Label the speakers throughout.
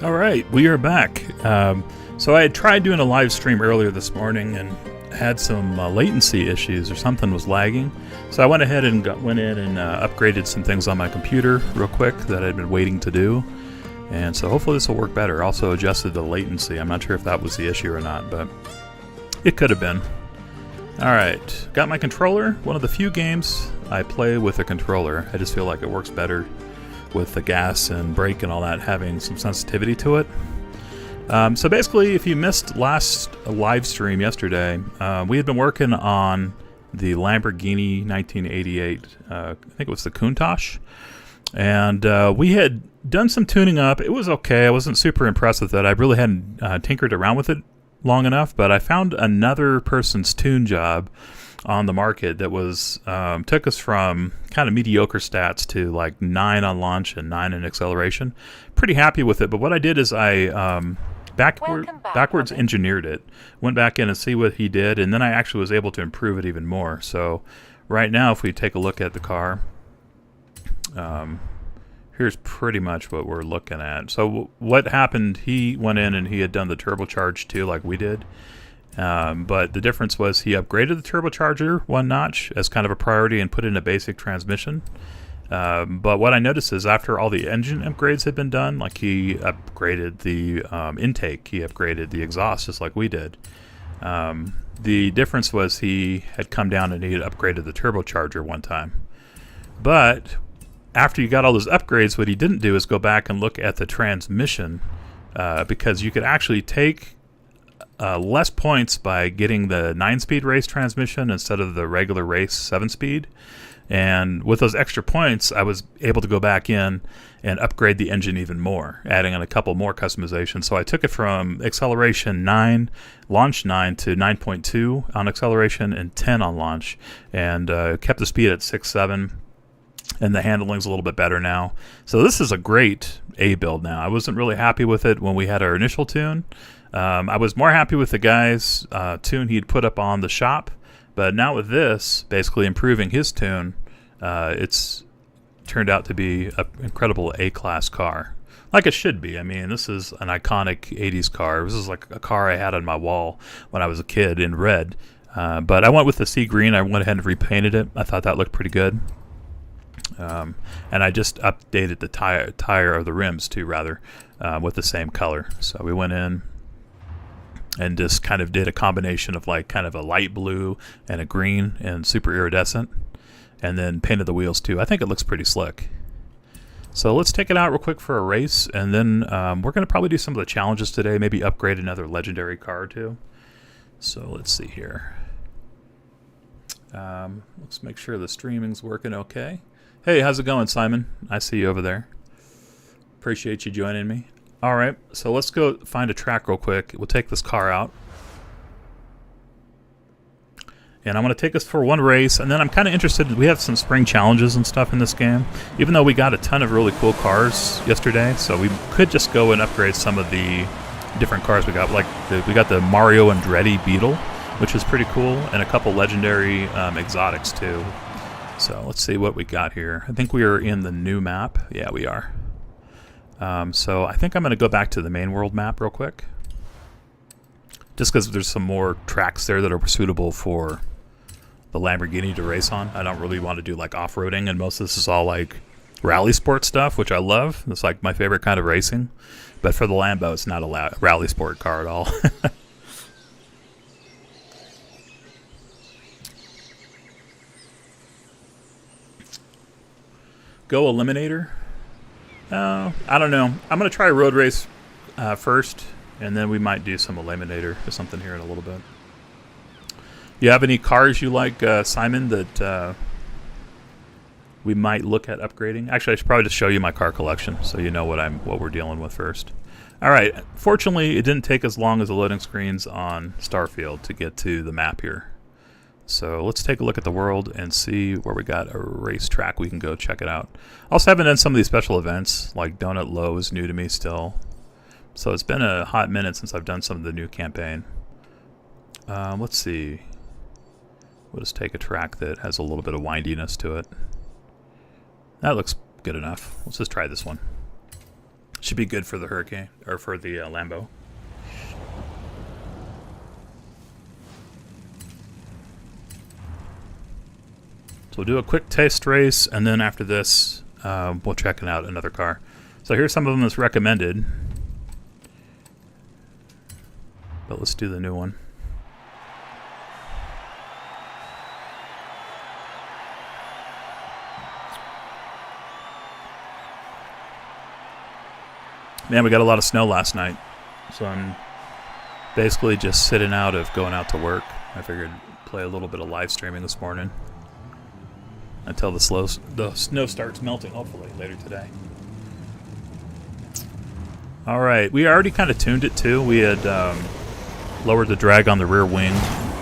Speaker 1: All right, we are back. So I had tried doing a live stream earlier this morning and had some latency issues or something was lagging. So I went ahead and went in and upgraded some things on my computer real quick that I'd been waiting to do. And so hopefully this will work better. Also adjusted the latency. I'm not sure if that was the issue or not, but it could have been. All right, got my controller. One of the few games I play with a controller. I just feel like it works better with the gas and brake and all that having some sensitivity to it. So basically, if you missed last live stream yesterday, we had been working on the Lamborghini 1988, I think it was the Countach, and we had done some tuning up. It was okay. I wasn't super impressed with it. I really hadn't tinkered around with it long enough, but I found another person's tune job on the market that was took us from kind of mediocre stats to like 9 on launch and 9 in acceleration. Pretty happy with it, but what I did is I backwards engineered it, went back in and see what he did, and then I actually was able to improve it even more. So right now, if we take a look at the car, here's pretty much what we're looking at. So what happened, he went in and he had done the turbocharge too, like we did. But the difference was he upgraded the turbocharger one notch as kind of a priority and put in a basic transmission. But what I noticed is after all the engine upgrades had been done, like he upgraded the intake, he upgraded the exhaust just like we did. The difference was he had come down and he had upgraded the turbocharger one time. But after you got all those upgrades, what he didn't do is go back and look at the transmission, because you could actually take less points by getting the 9-speed race transmission instead of the regular race 7-speed. And with those extra points, I was able to go back in and upgrade the engine even more, adding in a couple more customizations. So I took it from acceleration 9, launch 9 to 9.2 on acceleration and 10 on launch, and kept the speed at 6.7. And the handling's a little bit better now. So this is a great A build now. I wasn't really happy with it when we had our initial tune. I was more happy with the guy's tune he'd put up on the shop. But now with this, basically improving his tune, it's turned out to be an incredible A-class car. Like it should be. I mean, this is an iconic 80s car. This is like a car I had on my wall when I was a kid in red. But I went with the sea green. I went ahead and repainted it. I thought that looked pretty good. And I just updated the tire or the rims too, rather, with the same color. So we went in and just kind of did a combination of like kind of a light blue and a green and super iridescent, and then painted the wheels too. I think it looks pretty slick. So let's take it out real quick for a race, and then we're going to probably do some of the challenges today, maybe upgrade another legendary car or two. So let's see here. Let's make sure the streaming's working okay. Hey, how's it going, Simon? I see you over there. Appreciate you joining me. All right, so let's go find a track real quick. We'll take this car out. And I'm going to take us for one race, and then I'm kind of interested. We have some spring challenges and stuff in this game, even though we got a ton of really cool cars yesterday, so we could just go and upgrade some of the different cars we got. Like we got the Mario Andretti Beetle, which is pretty cool, and a couple legendary exotics too. So let's see what we got here. I think we are in the new map. Yeah, we are. So I think I'm going to go back to the main world map real quick, just because there's some more tracks there that are suitable for the Lamborghini to race on. I don't really want to do like off-roading, and most of this is all like rally sport stuff, which I love. It's like my favorite kind of racing. But for the Lambo, it's not a rally sport car at all. Go Eliminator? I don't know. I'm going to try a road race first, and then we might do some Eliminator or something here in a little bit. You have any cars you like, Simon, that we might look at upgrading? Actually, I should probably just show you my car collection so you know what we're dealing with first. All right. Fortunately, it didn't take as long as the loading screens on Starfield to get to the map here. So let's take a look at the world and see where we got a racetrack we can go check it out. Also haven't done some of these special events, like Donut Low is new to me still. So it's been a hot minute since I've done some of the new campaign. Let's see. We'll just take a track that has a little bit of windiness to it. That looks good enough. Let's just try this one. Should be good for the Hurricane, or for the Lambo. So we'll do a quick taste race, and then after this, we'll check out another car. So here's some of them that's recommended. But let's do the new one. Man, we got a lot of snow last night, so I'm basically just sitting out of going out to work. I figured play a little bit of live streaming this morning until the snow starts melting, hopefully, later today. All right, we already kind of tuned it too. We had lowered the drag on the rear wing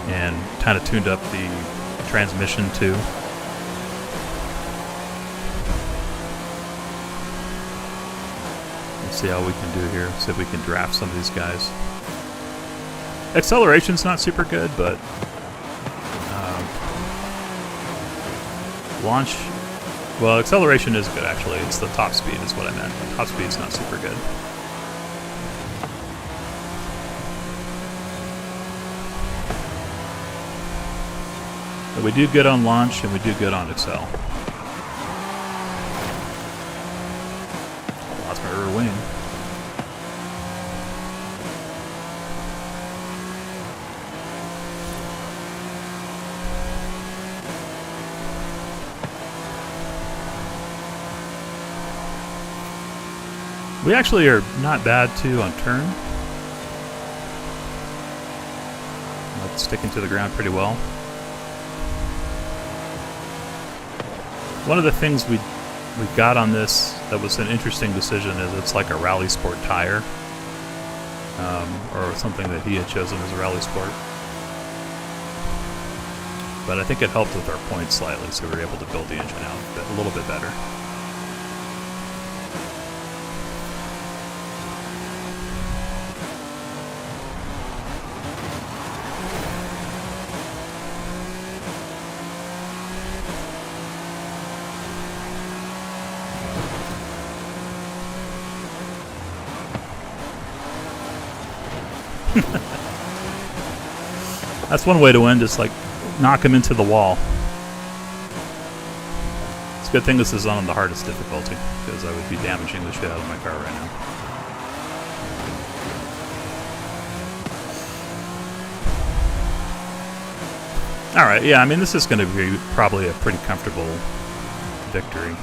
Speaker 1: and kind of tuned up the transmission too. See how we can do here. See if we can draft some of these guys. Acceleration's not super good, but launch. Well, acceleration is good actually. It's the top speed is what I meant. The top speed's not super good. But we do good on launch and we do good on accel. Lost my rear wing. We actually are not bad too on turn. Like sticking to the ground pretty well. One of the things we got on this that was an interesting decision is it's like a rally sport tire, or something that he had chosen as a rally sport. But I think it helped with our points slightly, so we were able to build the engine out a little bit better. That's one way to win, just like knock him into the wall. It's a good thing this is on the hardest difficulty, because I would be damaging the shit out of my car right now. Alright, yeah, I mean this is going to be probably a pretty comfortable victory.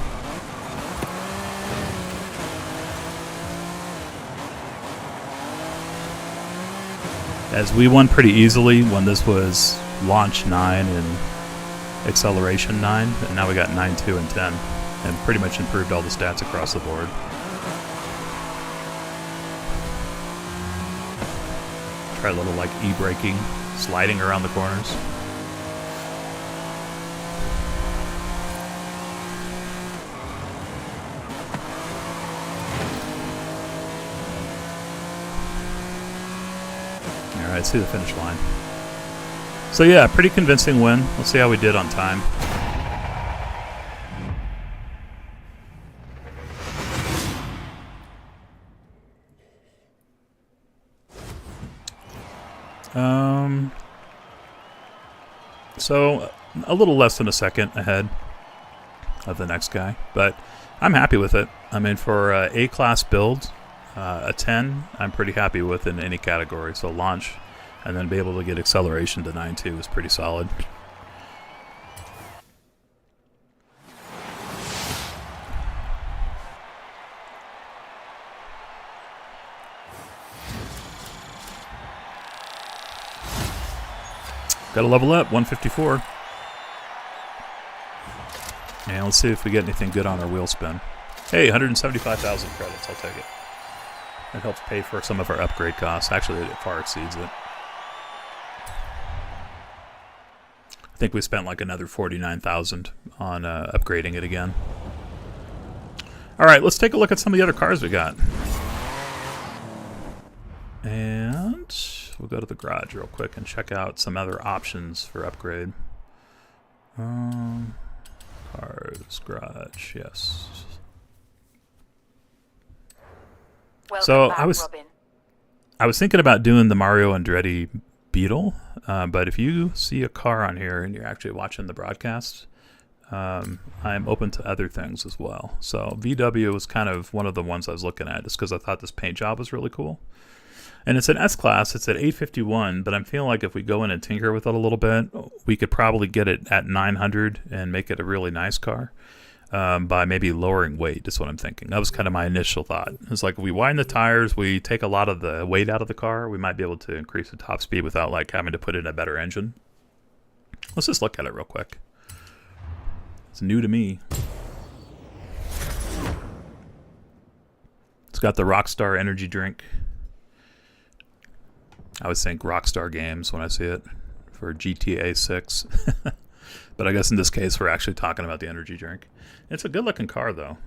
Speaker 1: As we won pretty easily when this was launch 9 and acceleration 9, and now we got 9, 2, and 10, and pretty much improved all the stats across the board. Try a little like e-braking, sliding around the corners. Alright, see the finish line. So yeah, pretty convincing win. Let's see how we did on time. So a little less than a second ahead of the next guy, but I'm happy with it. I mean, for A-class build, a 10, I'm pretty happy with in any category. So launch, and then be able to get acceleration to 9.2 is pretty solid. Got to level up, 154. And let's see if we get anything good on our wheel spin. Hey, 175,000 credits, I'll take it. It helps pay for some of our upgrade costs. Actually, it far exceeds it. I think we spent like another 49,000 on upgrading it again. All right, let's take a look at some of the other cars we got. And we'll go to the garage real quick and check out some other options for upgrade. Cars, garage, yes. So I was thinking about doing the Mario Andretti Beetle, but if you see a car on here and you're actually watching the broadcast, I'm open to other things as well. So VW was kind of one of the ones I was looking at just because I thought this paint job was really cool. And it's an S-Class. It's at 851, but I'm feeling like if we go in and tinker with it a little bit, we could probably get it at 900 and make it a really nice car by maybe lowering weight. That's what I'm thinking. That was kind of my initial thought. It's like if we widen the tires, we take a lot of the weight out of the car, we might be able to increase the top speed without like having to put in a better engine. Let's just look at it real quick. It's new to me. It's got the Rockstar energy drink. I always think Rockstar Games when I see it for GTA 6. But I guess in this case we're actually talking about the energy drink. It's a good looking car though.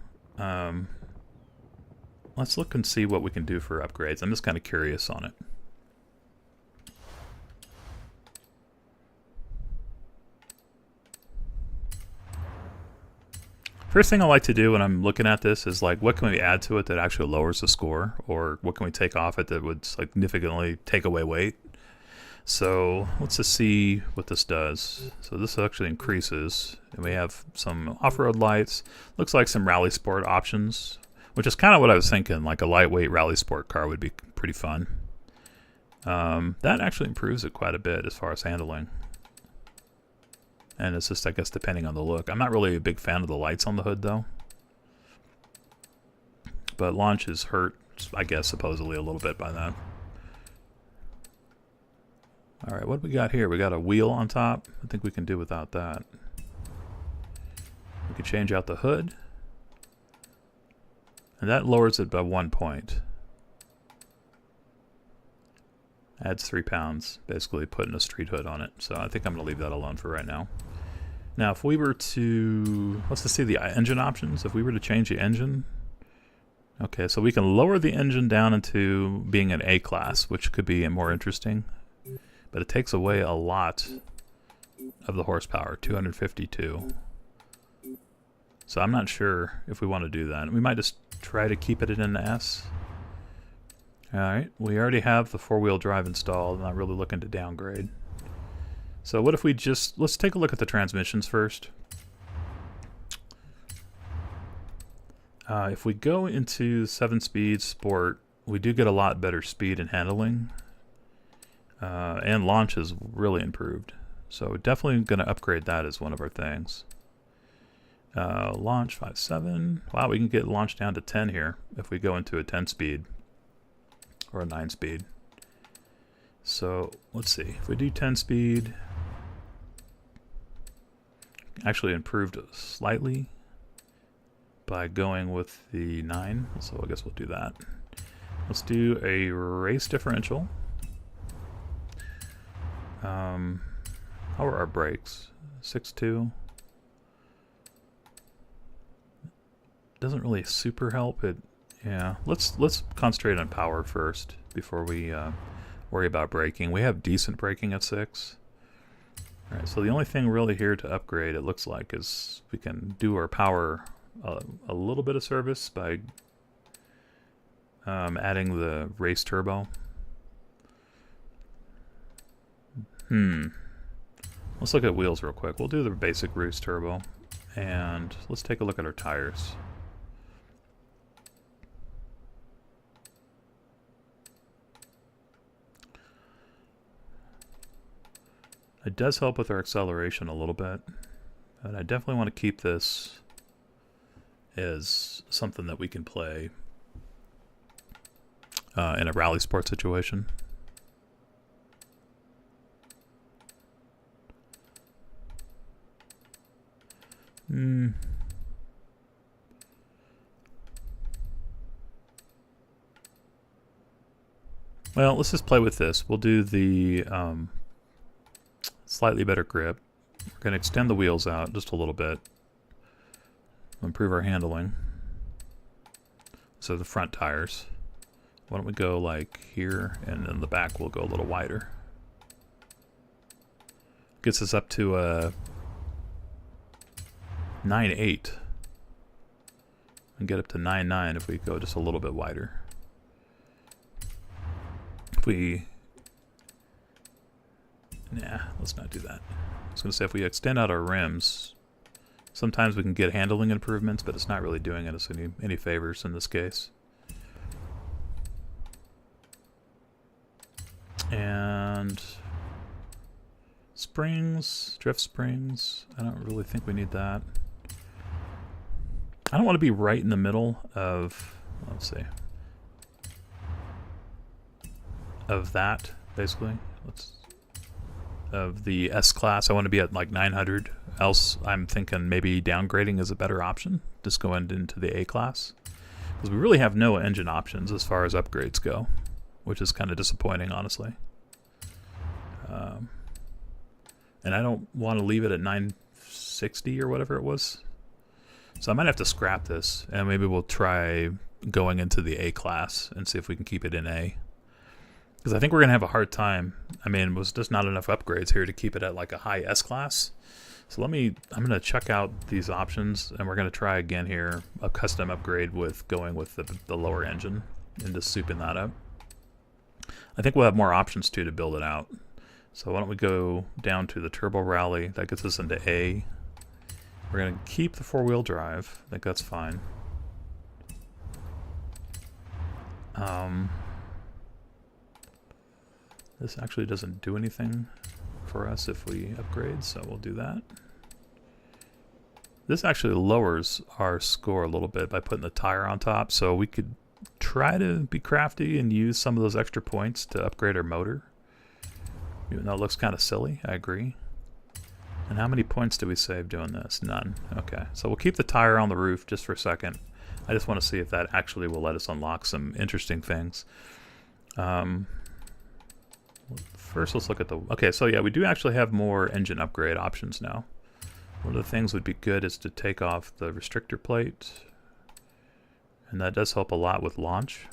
Speaker 1: Let's look and see what we can do for upgrades. I'm just kind of curious on it. First thing I like to do when I'm looking at this is like, what can we add to it that actually lowers the score, or what can we take off it that would significantly take away weight? So let's just see what this does. So this actually increases, and we have some off-road lights. Looks like some rally sport options, which is kind of what I was thinking. Like a lightweight rally sport car would be pretty fun. That actually improves it quite a bit as far as handling. And it's just, I guess, depending on the look. I'm not really a big fan of the lights on the hood, though. But launch is hurt, I guess, supposedly a little bit by that. Alright, what do we got here? We got a wheel on top. I think we can do without that. We can change out the hood. And that lowers it by 1 point. Adds 3 pounds, basically putting a street hood on it. So I think I'm going to leave that alone for right now. Now, if we were to, let's just see the engine options. If we were to change the engine, okay, so we can lower the engine down into being an A-class, which could be more interesting. But it takes away a lot of the horsepower, 252. So I'm not sure if we want to do that. We might just try to keep it in an S. Alright, we already have the four-wheel drive installed. I'm not really looking to downgrade. So what if we just, let's take a look at the transmissions first. If we go into 7-speed sport, we do get a lot better speed and handling. And launch is really improved. So definitely going to upgrade that as one of our things. Launch 5.7. Wow, we can get launch down to 10 here if we go into a 10-speed. Or a 9-speed. So let's see. If we do 10-speed, actually improved slightly by going with the 9. So I guess we'll do that. Let's do a race differential. How are our brakes? 6.2. Doesn't really super help it. Yeah, let's concentrate on power first before we worry about braking. We have decent braking at 6. All right, so the only thing really here to upgrade, it looks like, is we can do our power a little bit of service by adding the race turbo. Let's look at wheels real quick. We'll do the basic race turbo, and let's take a look at our tires. It does help with our acceleration a little bit, but I definitely want to keep this as something that we can play in a rally sport situation. Well, let's just play with this. We'll do the slightly better grip. We're going to extend the wheels out just a little bit. Improve our handling. So the front tires. Why don't we go like here, and then the back will go a little wider. Gets us up to a 9.8. And get up to 9.9 if we go just a little bit wider. if we... Nah, let's not do that. I was going to say, if we extend out our rims, sometimes we can get handling improvements, but it's not really doing us any favors in this case. And springs, drift springs, I don't really think we need that. I don't want to be right in the middle of, let's see, of that, basically. Of the S-Class, I want to be at like 900, else I'm thinking maybe downgrading is a better option, just going into the A-Class. Because we really have no engine options as far as upgrades go, which is kind of disappointing, honestly. And I don't want to leave it at 960 or whatever it was. So I might have to scrap this, and maybe we'll try going into the A-Class and see if we can keep it in A. Because I think we're going to have a hard time. I mean, it was just not enough upgrades here to keep it at like a high S-Class. So I'm going to check out these options, and we're going to try again here a custom upgrade with going with the lower engine and just souping that up. I think we'll have more options too to build it out. So why don't we go down to the Turbo Rally. That gets us into A. We're going to keep the four-wheel drive. I think that's fine. This actually doesn't do anything for us if we upgrade, so we'll do that. This actually lowers our score a little bit by putting the tire on top, so we could try to be crafty and use some of those extra points to upgrade our motor. Even though it looks kind of silly, I agree. And how many points do we save doing this? None. Okay, so we'll keep the tire on the roof just for a second. I just want to see if that actually will let us unlock some interesting things. First, let's look at the... Okay, so yeah, we do actually have more engine upgrade options now. One of the things would be good is to take off the restrictor plate. And that does help a lot with launch.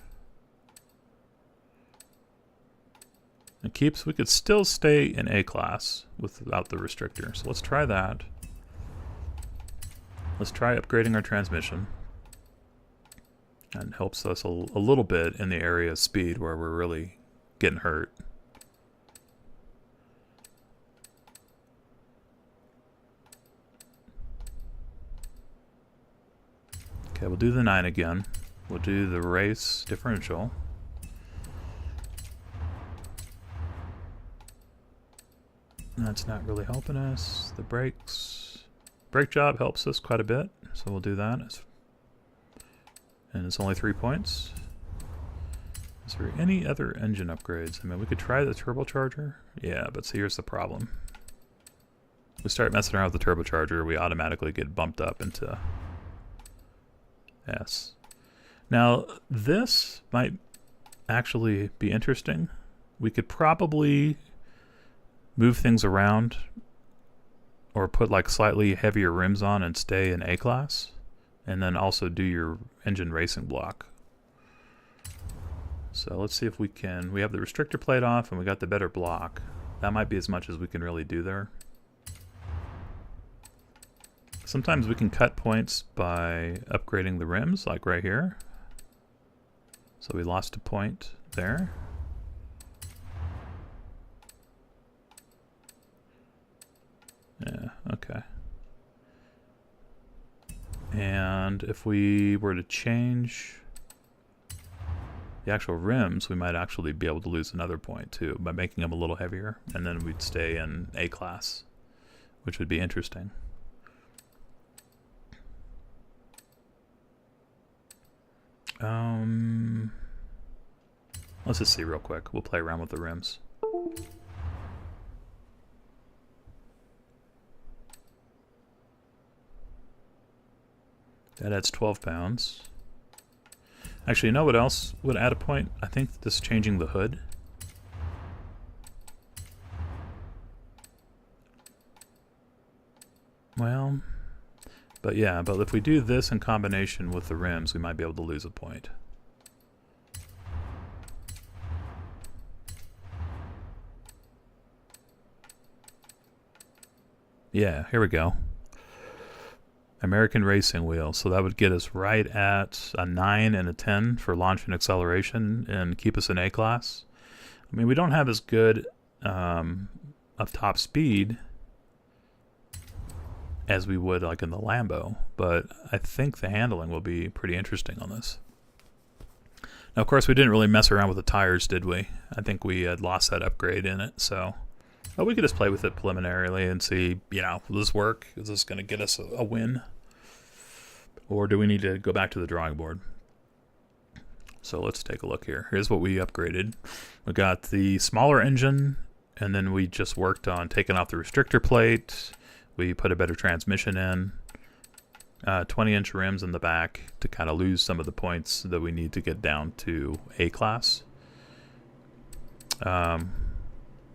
Speaker 1: It keeps... We could still stay in A-Class without the restrictor. So let's try that. Let's try upgrading our transmission. That helps us a little bit in the area of speed where we're really getting hurt. Okay, we'll do the 9 again. We'll do the race differential. That's not really helping us. The brakes. Brake job helps us quite a bit, so we'll do that. And it's only 3 points. Is there any other engine upgrades? I mean, we could try the turbocharger. Yeah, but see, here's the problem. We start messing around with the turbocharger, we automatically get bumped up into S. Now, this might actually be interesting. We could probably move things around or put like slightly heavier rims on and stay in A-Class, and then also do your engine racing block. So let's see if we can... We have the restrictor plate off and we got the better block. That might be as much as we can really do there. Sometimes we can cut points by upgrading the rims, like right here. So we lost a point there. Yeah, okay. And if we were to change the actual rims, we might actually be able to lose another point too by making them a little heavier, and then we'd stay in A-Class, which would be interesting. Let's just see real quick. We'll play around with the rims. That adds 12 pounds. Actually, you know what else would add a point? I think this changing the hood. Well, but yeah, but if we do this in combination with the rims, we might be able to lose a point. Yeah, here we go. American Racing Wheel. So that would get us right at a 9 and a 10 for launch and acceleration and keep us in A-Class. I mean, we don't have as good of top speed as we would like in the Lambo, but I think the handling will be pretty interesting on this. Now, of course, we didn't really mess around with the tires, did we? I think we had lost that upgrade in it, so... But we could just play with it preliminarily and see, you know, will this work? Is this going to get us a win? Or do we need to go back to the drawing board? So let's take a look here. Here's what we upgraded. We got the smaller engine, and then we just worked on taking off the restrictor plate. We put a better transmission in. 20-inch rims in the back to kind of lose some of the points that we need to get down to A class.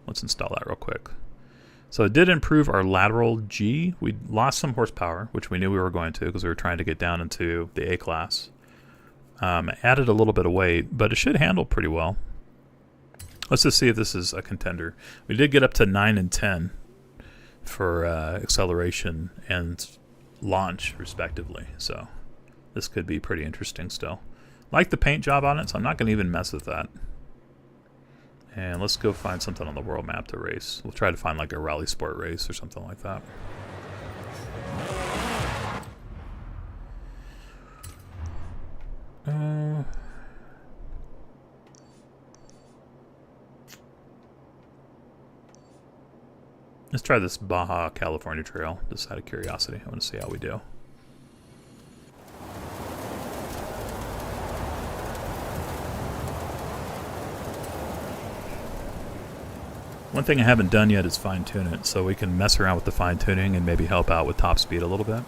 Speaker 1: Let's install that real quick. So it did improve our lateral G. We lost some horsepower, which we knew we were going to because we were trying to get down into the A class. Added a little bit of weight, but it should handle pretty well. Let's just see if this is a contender. We did get up to 9 and 10 for acceleration and launch, respectively. So this could be pretty interesting still. Like the paint job on it, so I'm not going to even mess with that. And let's go find something on the world map to race. We'll try to find like a rally sport race or something like that. Let's try this Baja California Trail, just out of curiosity. I want to see how we do. One thing I haven't done yet is fine-tune it, so we can mess around with the fine-tuning and maybe help out with top speed a little bit.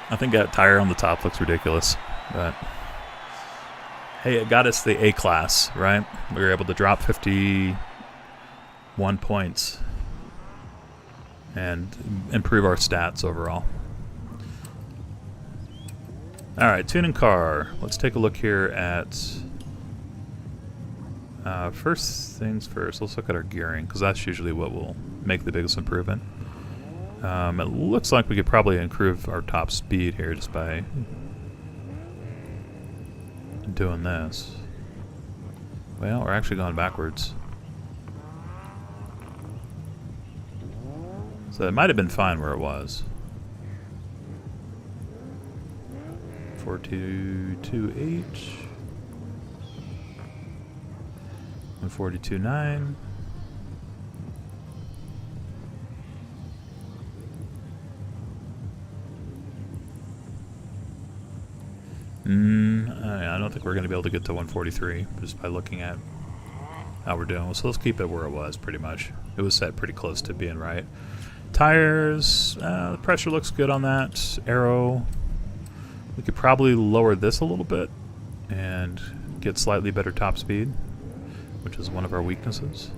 Speaker 1: I think that tire on the top looks ridiculous, but hey, it got us the A class, right? We were able to drop 51 points and improve our stats overall. Alright, tuning car. Let's take a look here at... first things first, let's look at our gearing, because that's usually what will make the biggest improvement. It looks like we could probably improve our top speed here just by doing this. Well, we're actually going backwards. So it might have been fine where it was. 4228 and 42.9. I don't think we're going to be able to get to 143 just by looking at how we're doing. So let's keep it where it was pretty much. It was set pretty close to being right. Tires, the pressure looks good on that. Aero, we could probably lower this a little bit and get slightly better top speed, which is one of our weaknesses.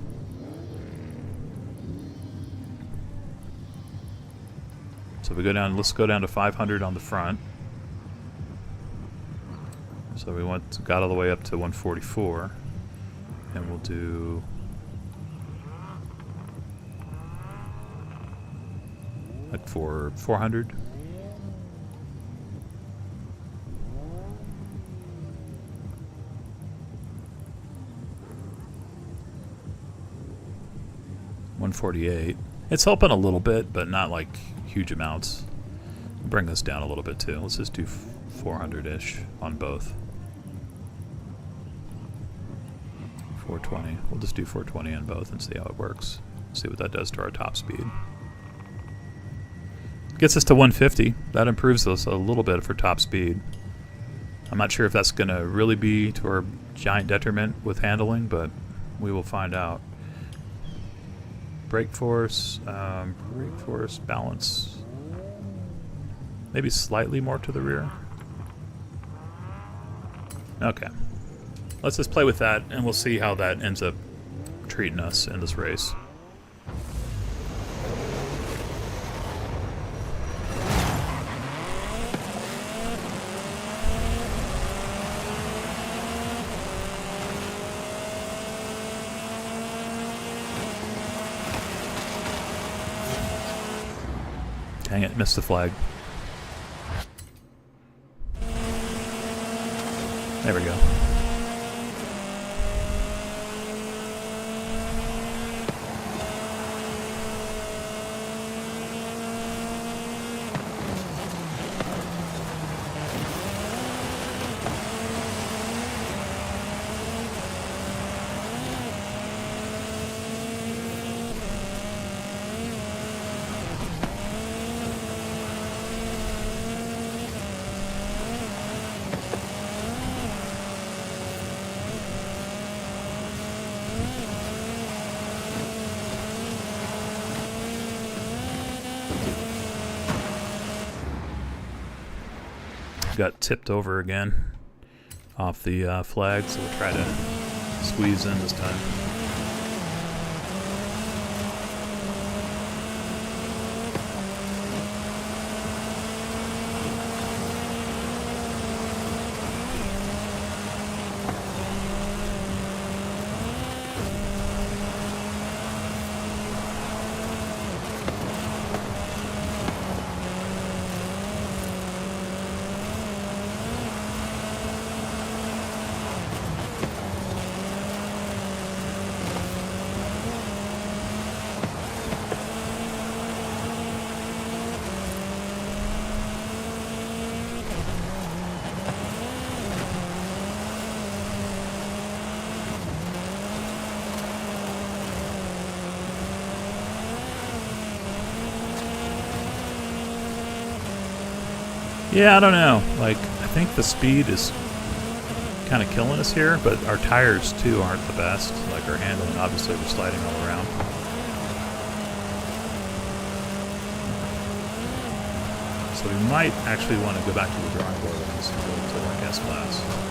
Speaker 1: So we go down, let's go down to 500 on the front. So we got all the way up to 144, and we'll do like 400. $148. It's helping a little bit, but not like huge amounts. Bring this down a little bit too. Let's just do 400-ish on both. 420. We'll just do 420 on both and see how it works. See what that does to our top speed. Gets us to 150. That improves us a little bit for top speed. I'm not sure if that's going to really be to our giant detriment with handling, but we will find out. Brake force, balance. Maybe slightly more to the rear. Okay. Let's just play with that, and we'll see how that ends up treating us in this race. Dang it, missed the flag. There we go. Got tipped over again off the flag, so we'll try to squeeze in this time. Yeah, I don't know. Like, I think the speed is kind of killing us here, but our tires too aren't the best. Like our handling, obviously we're sliding all around. So we might actually want to go back to the drawing board and just go to like S-Class.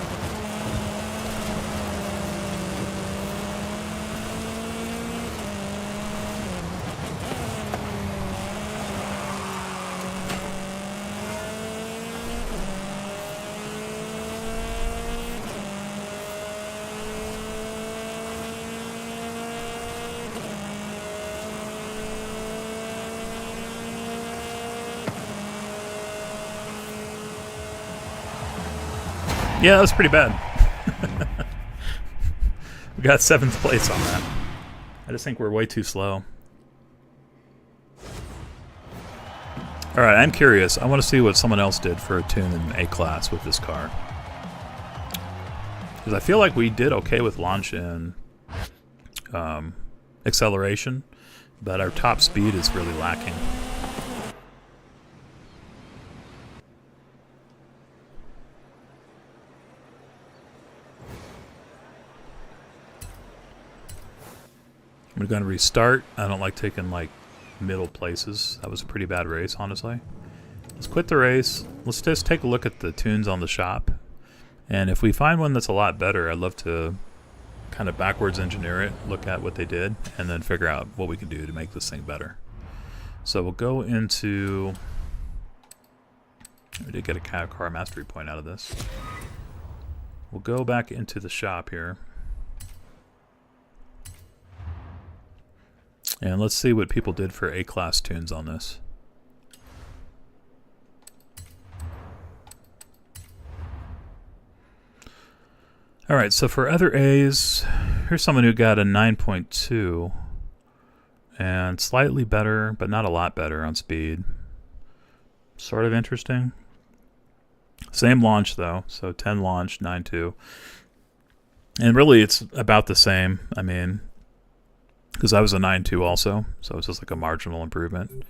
Speaker 1: Yeah, that was pretty bad. We got 7th place on that. I just think we're way too slow. Alright, I'm curious. I want to see what someone else did for a tune in A-Class with this car. Because I feel like we did okay with launch and acceleration, but our top speed is really lacking. I'm going to restart. I don't like taking like middle places. That was a pretty bad race, honestly. Let's quit the race. Let's just take a look at the tunes on the shop. And if we find one that's a lot better, I'd love to kind of backwards engineer it, look at what they did, and then figure out what we can do to make this thing better. So we'll go into... We did get a car mastery point out of this. We'll go back into the shop here. And let's see what people did for A-Class tunes on this. Alright, so for other A's, here's someone who got a 9.2 and slightly better, but not a lot better on speed. Sort of interesting. Same launch though, so 10 launch, 9.2. And really it's about the same. I mean, because I was a 9.2 also, so it's just like a marginal improvement.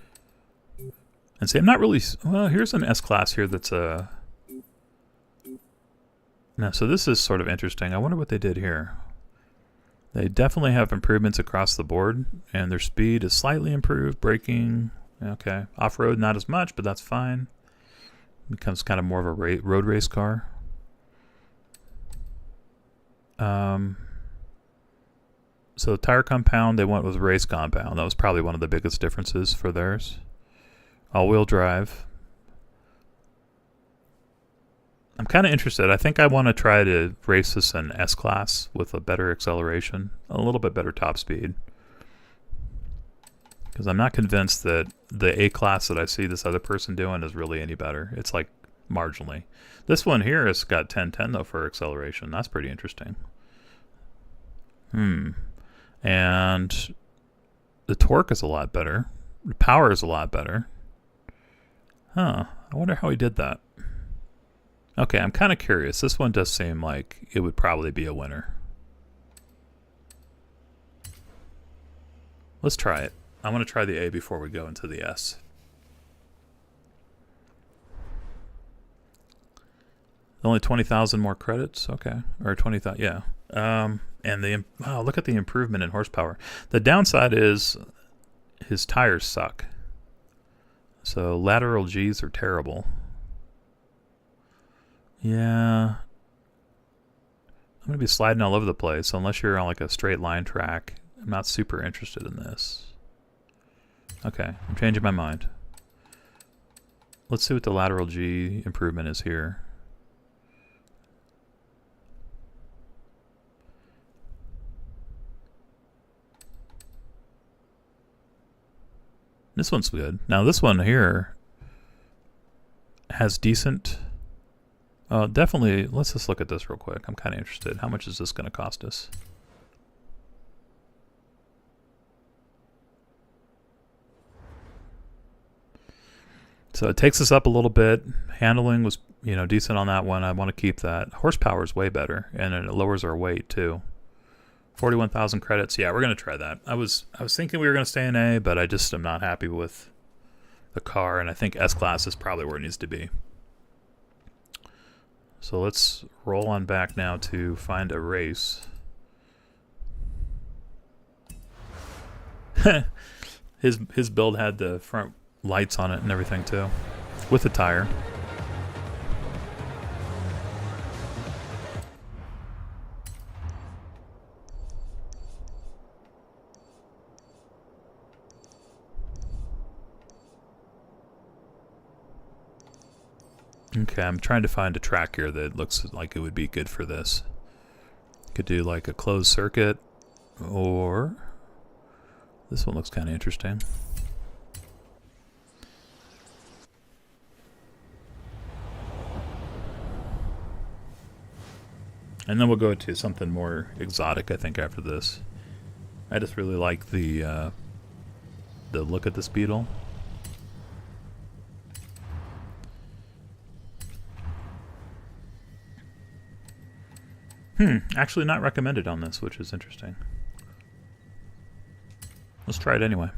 Speaker 1: And see, I'm not really... Well, here's an S-Class here that's a... No, so this is sort of interesting. I wonder what they did here. They definitely have improvements across the board, and their speed is slightly improved, braking... Okay, off-road not as much, but that's fine. Becomes kind of more of a road race car. So the tire compound, they went with race compound. That was probably one of the biggest differences for theirs. All-wheel drive. I'm kind of interested. I think I want to try to race this in S-Class with a better acceleration, a little bit better top speed. Because I'm not convinced that the A class that I see this other person doing is really any better. It's like marginally. This one here has got 1010 though for acceleration. That's pretty interesting. And the torque is a lot better. The power is a lot better. Huh. I wonder how he did that. Okay, I'm kind of curious. This one does seem like it would probably be a winner. Let's try it. I want to try the A before we go into the S. Only 20,000 more credits? Okay. Or 20,000, yeah. And wow, look at the improvement in horsepower. The downside is his tires suck. So lateral G's are terrible. Yeah. I'm going to be sliding all over the place. So unless you're on like a straight line track, I'm not super interested in this. Okay, I'm changing my mind. Let's see what the lateral G improvement is here. This one's good. Now this one here has decent... definitely, let's just look at this real quick. I'm kind of interested. How much is this going to cost us? So it takes us up a little bit. Handling was, decent on that one. I want to keep that. Horsepower is way better, and it lowers our weight too. 41,000 credits. Yeah, we're going to try that. I was thinking we were going to stay in A, but I just am not happy with the car, and I think S-Class is probably where it needs to be. So let's roll on back now to find a race. His build had the front lights on it and everything too, with the tire. Okay, I'm trying to find a track here that looks like it would be good for this. Could do like a closed circuit, or this one looks kind of interesting. And then we'll go to something more exotic, I think, after this. I just really like the look at this Beetle. Actually not recommended on this, which is interesting. Let's try it anyway.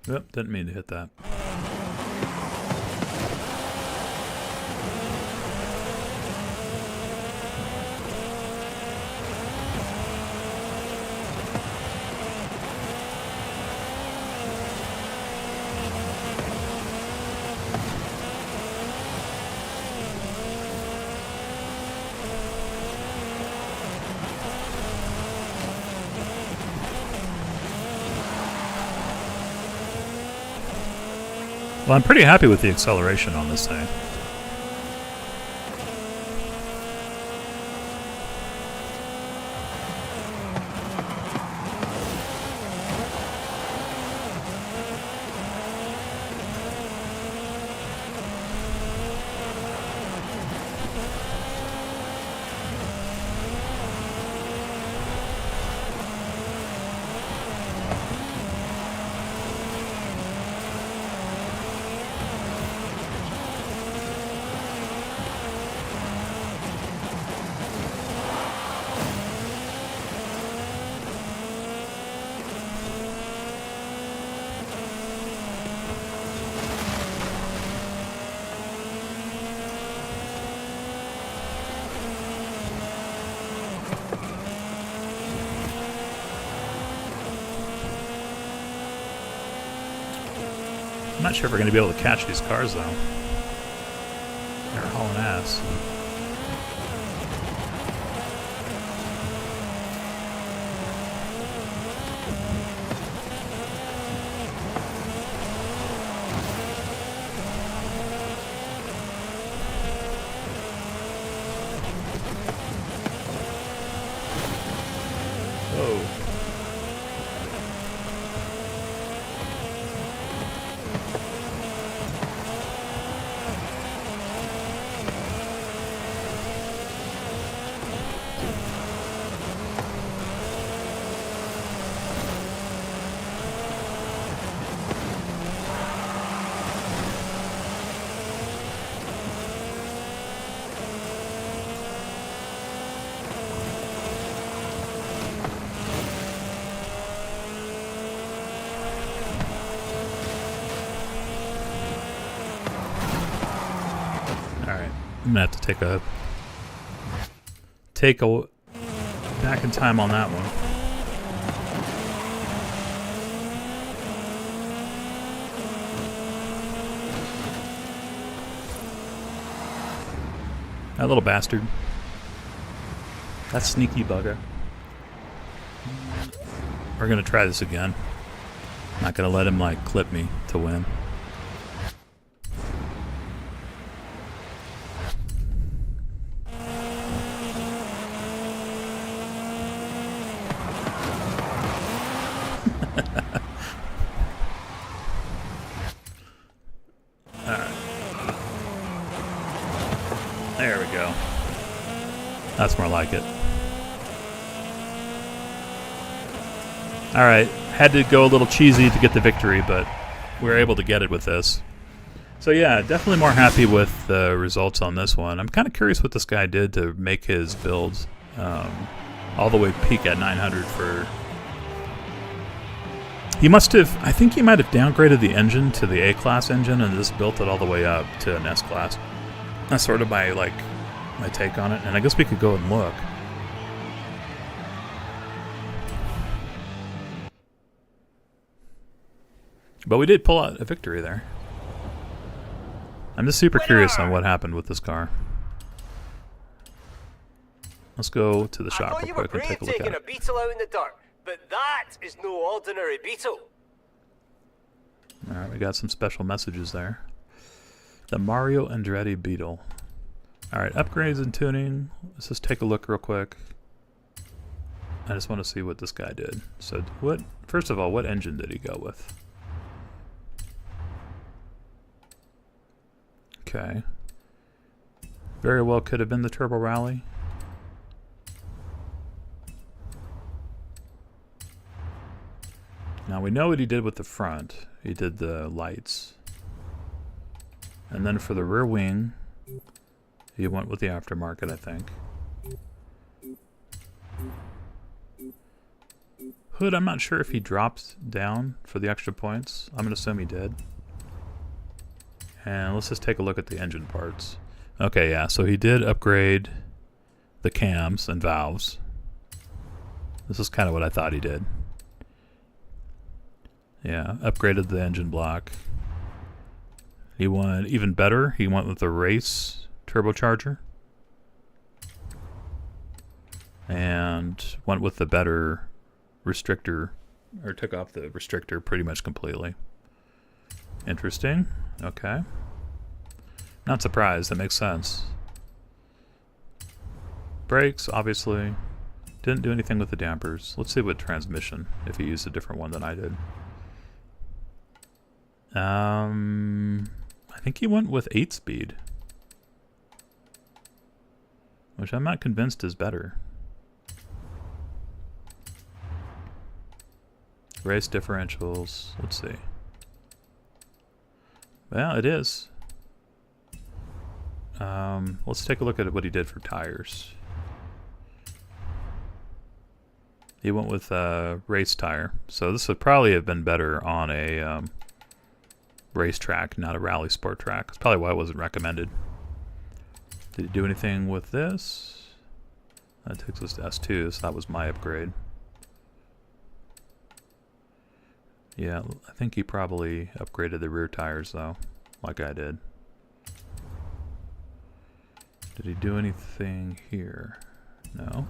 Speaker 1: Yep, didn't mean to hit that. Well, I'm pretty happy with the acceleration on this thing. not sure if we're going to be able to catch these cars, though. They're hauling ass. I'm gonna have to take a back in time on that one. That little bastard. That sneaky bugger. We're gonna try this again. Not gonna let him like clip me to win. There we go. That's more like it. Alright, had to go a little cheesy to get the victory, but we were able to get it with this. So yeah, definitely more happy with the results on this one. I'm kind of curious what this guy did to make his builds all the way peak at 900 for... He must have, I think he might have downgraded the engine to the A-class engine and just built it all the way up to an S-class. That's sort of my take on it, and I guess we could go and look. But we did pull out a victory there. I'm just super curious on what happened with this car. Let's go to the shop real quick and take a look at it.
Speaker 2: A beetle out in the dirt, but that is no ordinary beetle.
Speaker 1: Alright, we got some special messages there. The Mario Andretti Beetle. Alright, upgrades and tuning. Let's just take a look real quick. I just want to see what this guy did. So, first of all, what engine did he go with? Okay. Very well could have been the Turbo Rally. Now we know what he did with the front. He did the lights. And then for the rear wing, he went with the aftermarket, I think. Hood, I'm not sure if he dropped down for the extra points. I'm going to assume he did. And let's just take a look at the engine parts. Okay, yeah, so he did upgrade the cams and valves. This is kind of what I thought he did. Yeah, upgraded the engine block. He went even better. He went with the race turbocharger. And went with the better restrictor, or took off the restrictor pretty much completely. Interesting. Okay. Not surprised. That makes sense. Brakes, obviously. Didn't do anything with the dampers. Let's see what transmission, if he used a different one than I did. I think he went with 8-speed, which I'm not convinced is better. Race differentials, let's see. Well, it is. Let's take a look at what he did for tires. He went with a race tire, so this would probably have been better on a racetrack, not a rally sport track. That's probably why it wasn't recommended. Did he do anything with this? That takes us to S2, so that was my upgrade. Yeah, I think he probably upgraded the rear tires though, like I did. Did he do anything here? No.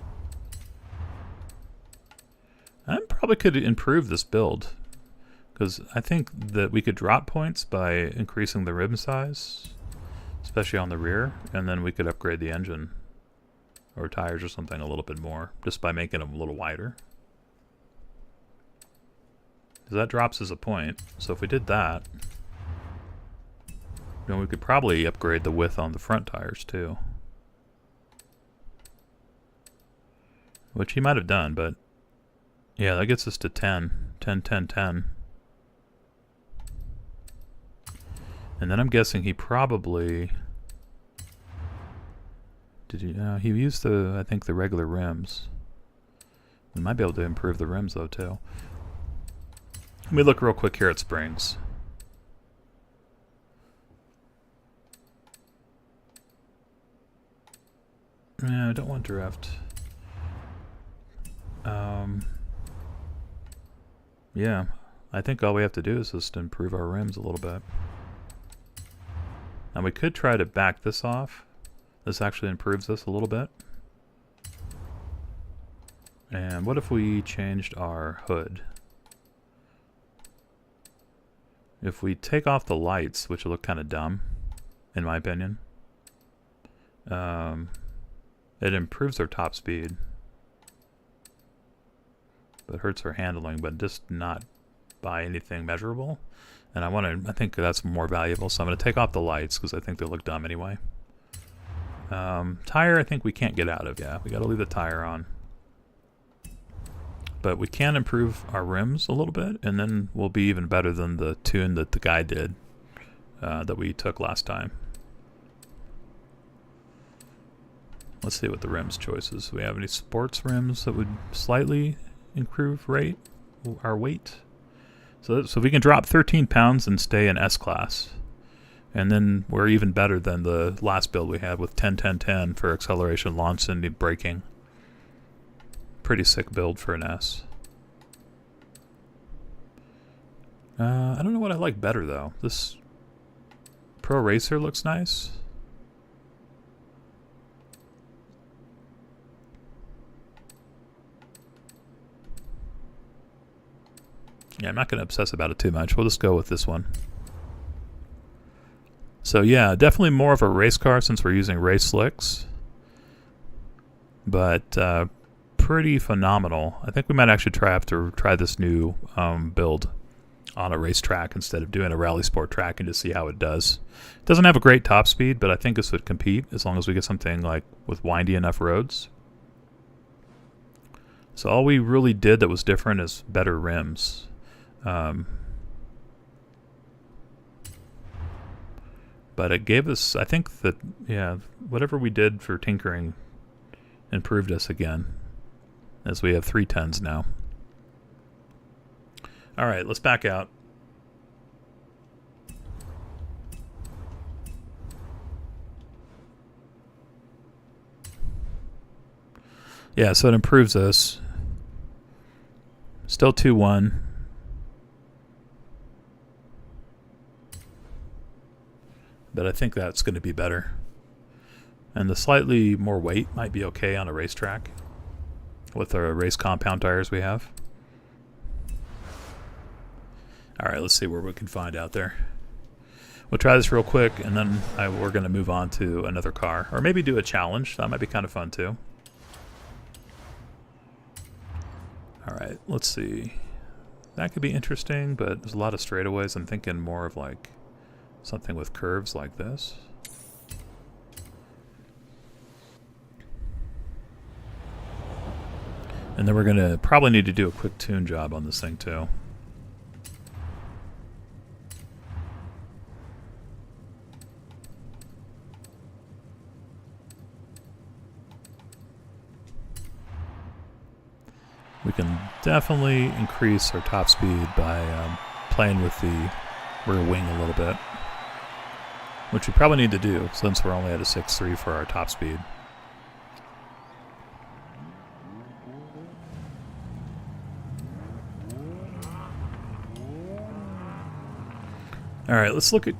Speaker 1: I probably could improve this build, because I think that we could drop points by increasing the rim size, especially on the rear, and then we could upgrade the engine or tires or something a little bit more, just by making them a little wider. Because that drops as a point, so if we did that, then we could probably upgrade the width on the front tires too. Which he might have done, but yeah, that gets us to 10. 10, 10, 10. And then I'm guessing he probably... Did he... he used the, I think, the regular rims. We might be able to improve the rims though too. Let me look real quick here at springs. No, I don't want drift. Yeah, I think all we have to do is just improve our rims a little bit. Now we could try to back this off. This actually improves this a little bit. And what if we changed our hood? If we take off the lights, which will look kind of dumb, in my opinion, it improves our top speed. But hurts our handling, but just not by anything measurable. And I think that's more valuable, so I'm going to take off the lights because I think they look dumb anyway. Tire, I think we can't get out of. Yeah, we got to leave the tire on. But we can improve our rims a little bit, and then we'll be even better than the tune that the guy did that we took last time. Let's see what the rims choices. Do we have any sports rims that would slightly improve our weight? So we can drop 13 pounds and stay in S class. And then we're even better than the last build we had with 10, 10, 10 for acceleration, launch, and braking. Pretty sick build for an S. I don't know what I like better though. This Pro Racer looks nice. Yeah, I'm not going to obsess about it too much. We'll just go with this one. So yeah, definitely more of a race car since we're using race slicks. But pretty phenomenal. I think we might actually have to try this new build on a racetrack instead of doing a rally sport track and just see how it does. It doesn't have a great top speed, but I think this would compete as long as we get something like with windy enough roads. So all we really did that was different is better rims. But it gave us, I think that, yeah, whatever we did for tinkering improved us again, as we have 310s now. All right, let's back out. Yeah, so it improves us. Still 2-1. But I think that's going to be better. And the slightly more weight might be okay on a racetrack with our race compound tires we have. Alright, let's see where we can find out there. We'll try this real quick, and then we're going to move on to another car. Or maybe do a challenge. That might be kind of fun, too. Alright, let's see. That could be interesting, but there's a lot of straightaways. I'm thinking more of like something with curves like this. And then we're going to probably need to do a quick tune job on this thing, too. We can definitely increase our top speed by playing with the rear wing a little bit, which we probably need to do since we're only at a 6.3 for our top speed. Alright, let's look at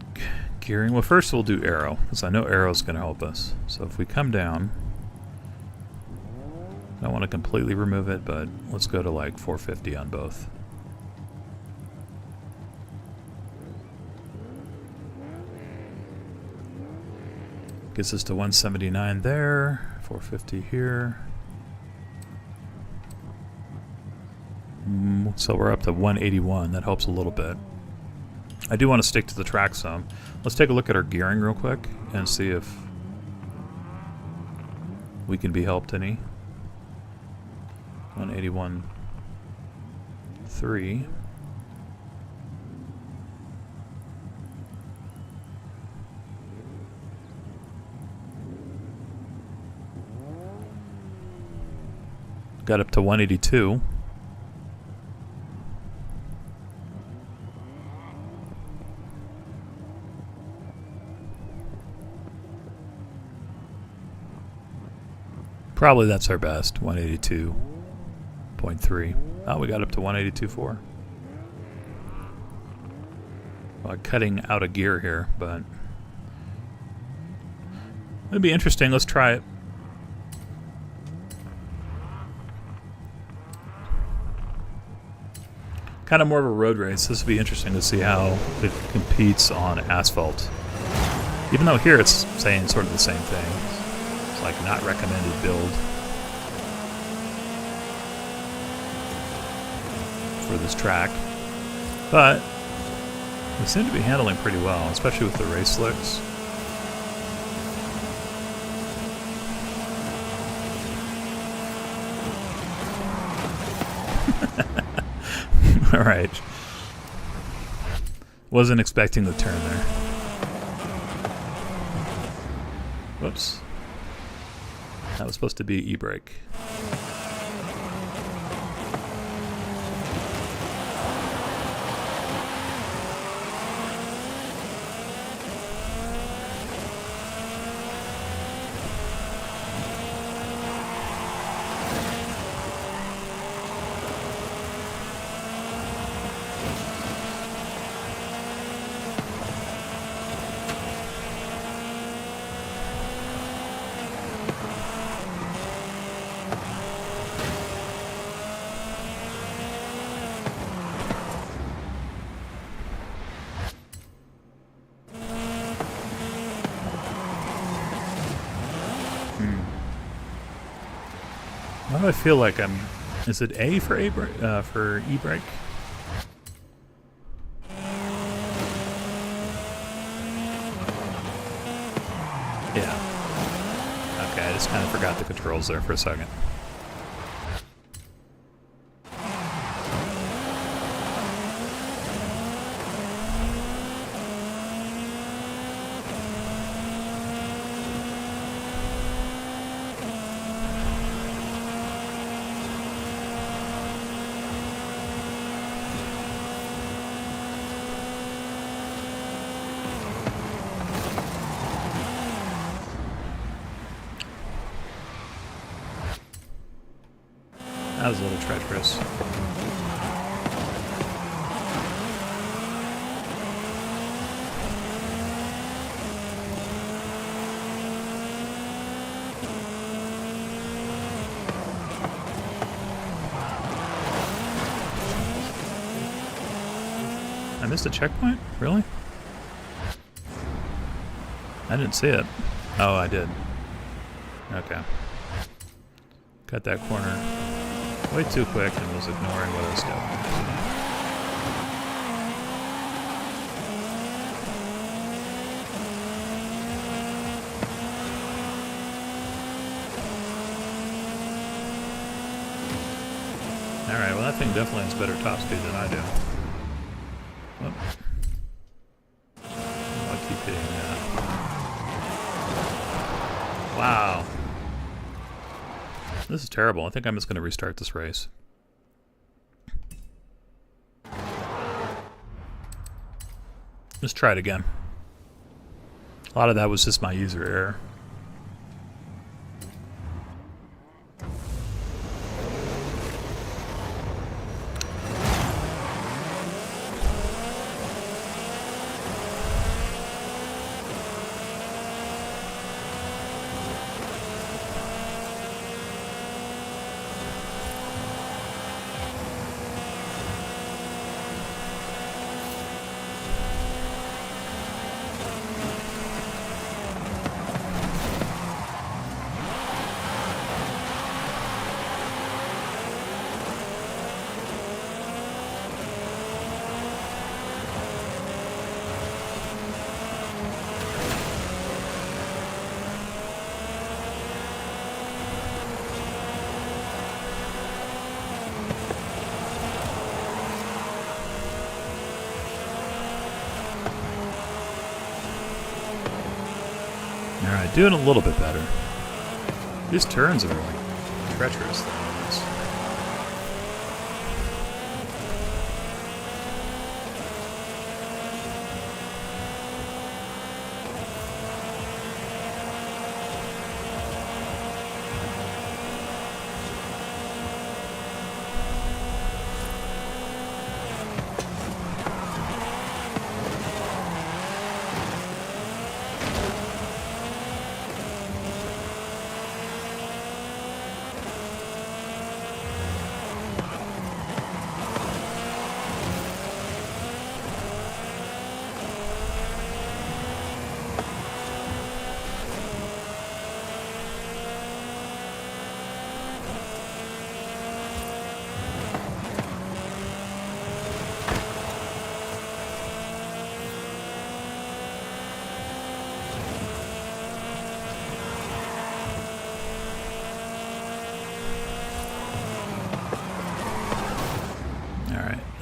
Speaker 1: gearing. Well, first we'll do arrow, because I know arrow's going to help us. So if we come down, I don't want to completely remove it, but let's go to like 450 on both. Gets us to 179 there, 450 here. So we're up to 181. That helps a little bit. I do want to stick to the track some. Let's take a look at our gearing real quick and see if we can be helped any. 181.3. Got up to 182. Probably that's our best, 182.3. Oh, we got up to 182.4. Well, cutting out a gear here, but it'd be interesting. Let's try it. Kind of more of a road race. This would be interesting to see how it competes on asphalt. Even though here it's saying sort of the same thing. It's like not recommended build for this track. But they seem to be handling pretty well, especially with the race slicks. All right. Wasn't expecting the turn there. Whoops. That was supposed to be e-brake. Why do I feel like I'm... Is it A for for e-brake? Yeah. Okay, I just kind of forgot the controls there for a second. That was a little treacherous. I missed a checkpoint? Really? I didn't see it. Oh, I did. Okay. Cut that corner way too quick and was ignoring what I was doing. Alright, well that thing definitely has better top speed than I do. Whoop. I'll keep hitting that. Wow. This is terrible. I think I'm just going to restart this race. Let's try it again. A lot of that was just my user error. Doing a little bit better. These turns are like treacherous though.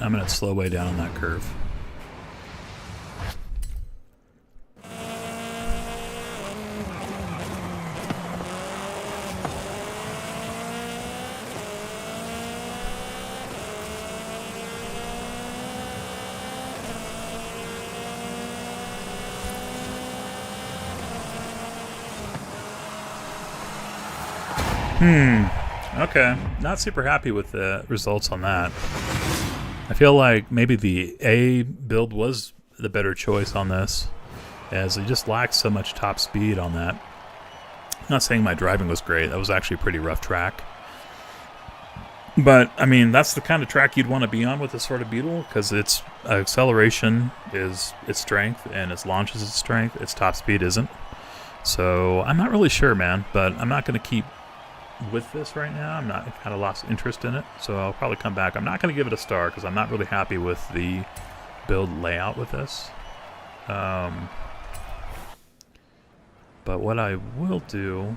Speaker 1: I'm going to slow way down on that curve. Okay. Not super happy with the results on that. I feel like maybe the A build was the better choice on this, as it just lacks so much top speed on that. I'm not saying my driving was great. That was actually a pretty rough track. But, I mean, that's the kind of track you'd want to be on with this sort of Beetle, because its acceleration is its strength, and its launch is its strength. Its top speed isn't. So, I'm not really sure, man, but I'm not going to keep with this right now. I'm not kind of lost interest in it, so I'll probably come back. I'm not going to give it a star because I'm not really happy with the build layout with this. But what I will do,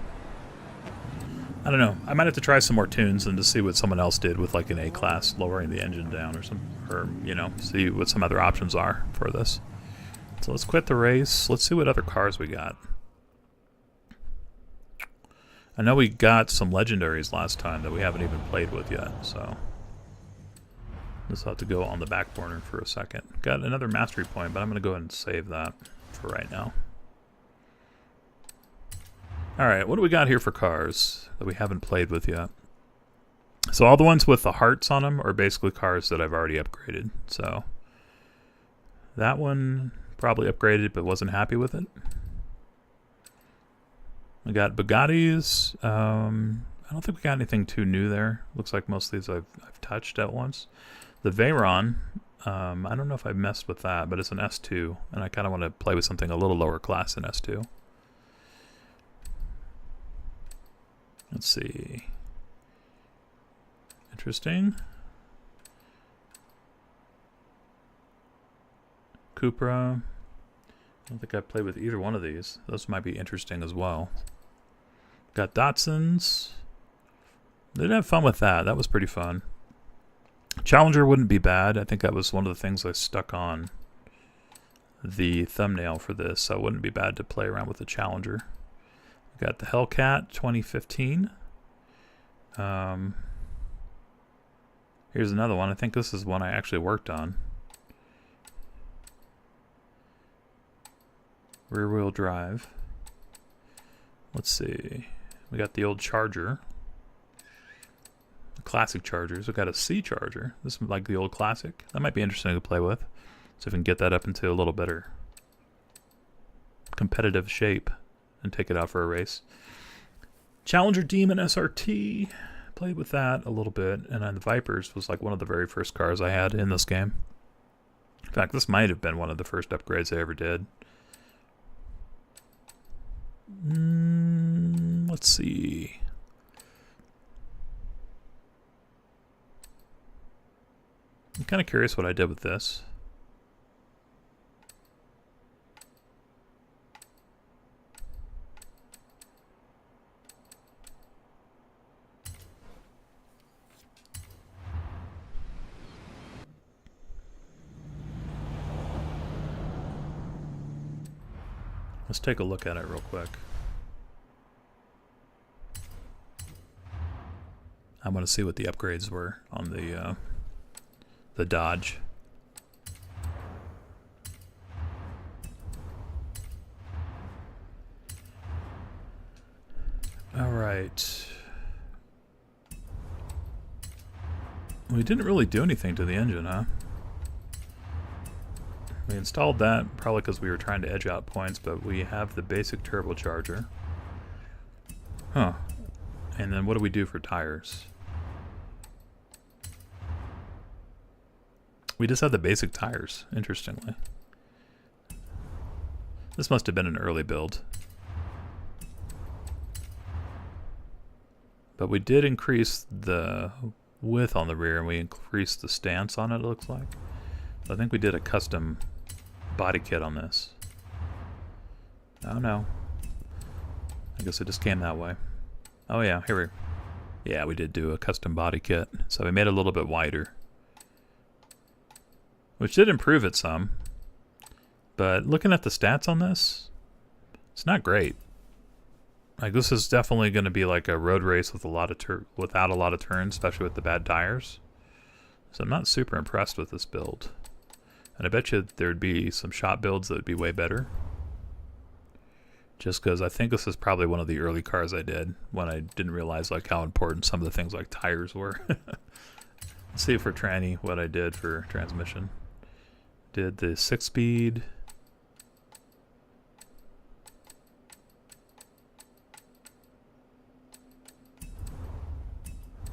Speaker 1: I don't know, I might have to try some more tunes and to see what someone else did with like an A class, lowering the engine down or you know, see what some other options are for this. So let's quit the race. Let's see what other cars we got. I know we got some legendaries last time that we haven't even played with yet, so just have to go on the back burner for a second. Got another mastery point, but I'm going to go ahead and save that for right now. Alright, what do we got here for cars that we haven't played with yet? So all the ones with the hearts on them are basically cars that I've already upgraded. So that one probably upgraded but wasn't happy with it. We got Bugattis. I don't think we got anything too new there. Looks like most of these I've touched at once. The Veyron, I don't know if I've messed with that, but it's an S2, and I kind of want to play with something a little lower class than S2. Let's see. Interesting. Cupra. I don't think I've played with either one of these. Those might be interesting as well. Got Datsuns. Did have fun with that. That was pretty fun. Challenger wouldn't be bad. I think that was one of the things I stuck on the thumbnail for this, so it wouldn't be bad to play around with the Challenger. We got the Hellcat 2015. Here's another one. I think this is one I actually worked on. Rear-wheel drive. Let's see. We got the old Charger. The classic Chargers. We got a C Charger. This is like the old classic. That might be interesting to play with. So if we can get that up into a little better competitive shape and take it out for a race. Challenger Demon SRT. Played with that a little bit. And then the Vipers was like one of the very first cars I had in this game. In fact, this might have been one of the first upgrades I ever did. Let's see. I'm kind of curious what I did with this. Let's take a look at it real quick. I want to see what the upgrades were on the Dodge. All right. We didn't really do anything to the engine, huh? We installed that probably because we were trying to edge out points, but we have the basic turbocharger. Huh. And then what do we do for tires? We just have the basic tires, interestingly. This must have been an early build. But we did increase the width on the rear, and we increased the stance on it, it looks like. So I think we did a custom body kit on this. Oh no. I guess it just came that way. Oh yeah, here we... Yeah, we did do a custom body kit. So we made it a little bit wider. Which did improve it some. But looking at the stats on this, it's not great. Like, this is definitely going to be like a road race with a lot of without a lot of turns, especially with the bad tires. So I'm not super impressed with this build. And I bet you there'd be some shop builds that would be way better. Just because I think this is probably one of the early cars I did when I didn't realize like how important some of the things like tires were. Let's see for tranny what I did for transmission. Did the 6-speed.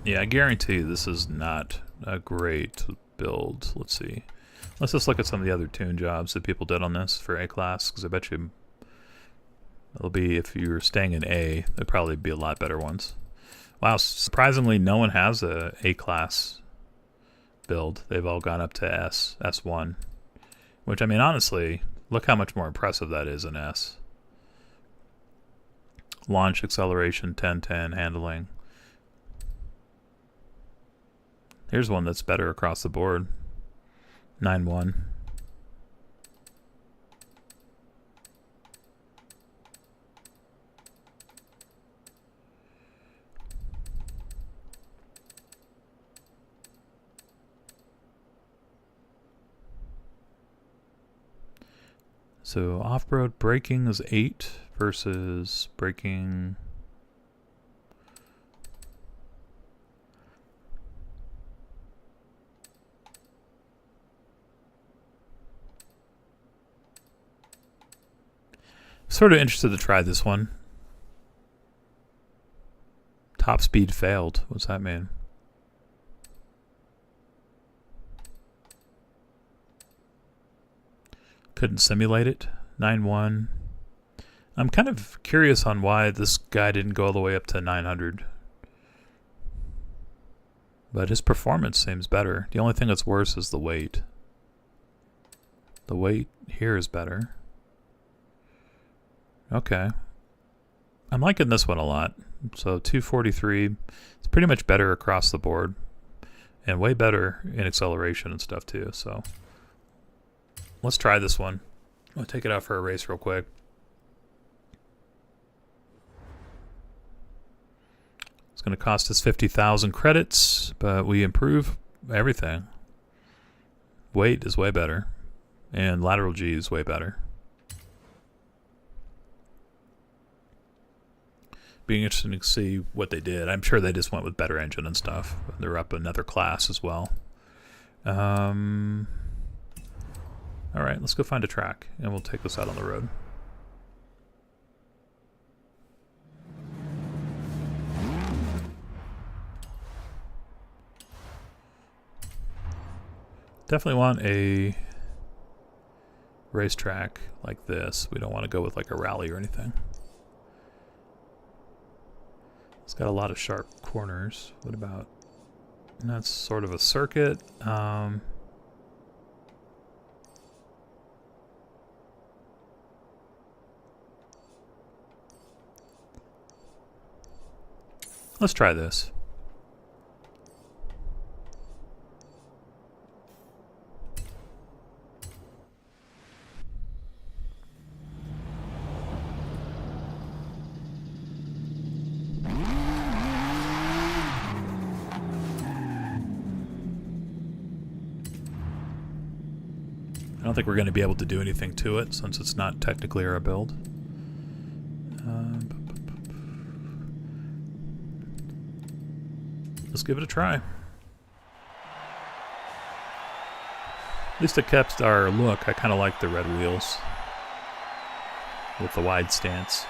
Speaker 1: Yeah, I guarantee this is not a great build. Let's see. Let's just look at some of the other tune jobs that people did on this for A-Class, because I bet you it'll be, if you're staying in A, there'd probably be a lot better ones. Wow, surprisingly, no one has a A-Class build. They've all gone up to S, S1. Which, I mean, honestly, look how much more impressive that is in S. Launch, acceleration, 10-10, handling. Here's one that's better across the board. 9-1. So off-road braking is 8 versus braking... Sort of interested to try this one. Top speed failed. What's that mean? Couldn't simulate it. 9-1. I'm kind of curious on why this guy didn't go all the way up to 900. But his performance seems better. The only thing that's worse is the weight. The weight here is better. Okay. I'm liking this one a lot. So 243. It's pretty much better across the board. And way better in acceleration and stuff too. So let's try this one. I'll take it out for a race real quick. It's going to cost us 50,000 credits, but we improve everything. Weight is way better. And lateral G is way better. Being interesting to see what they did. I'm sure they just went with better engine and stuff. They're up another class as well. Alright, let's go find a track, and we'll take this out on the road. Definitely want a racetrack like this. We don't want to go with like a rally or anything. It's got a lot of sharp corners. What about... That's sort of a circuit. Let's try this. I don't think we're going to be able to do anything to it since it's not technically our build. Let's give it a try. At least it kept our look. I kind of like the red wheels with the wide stance.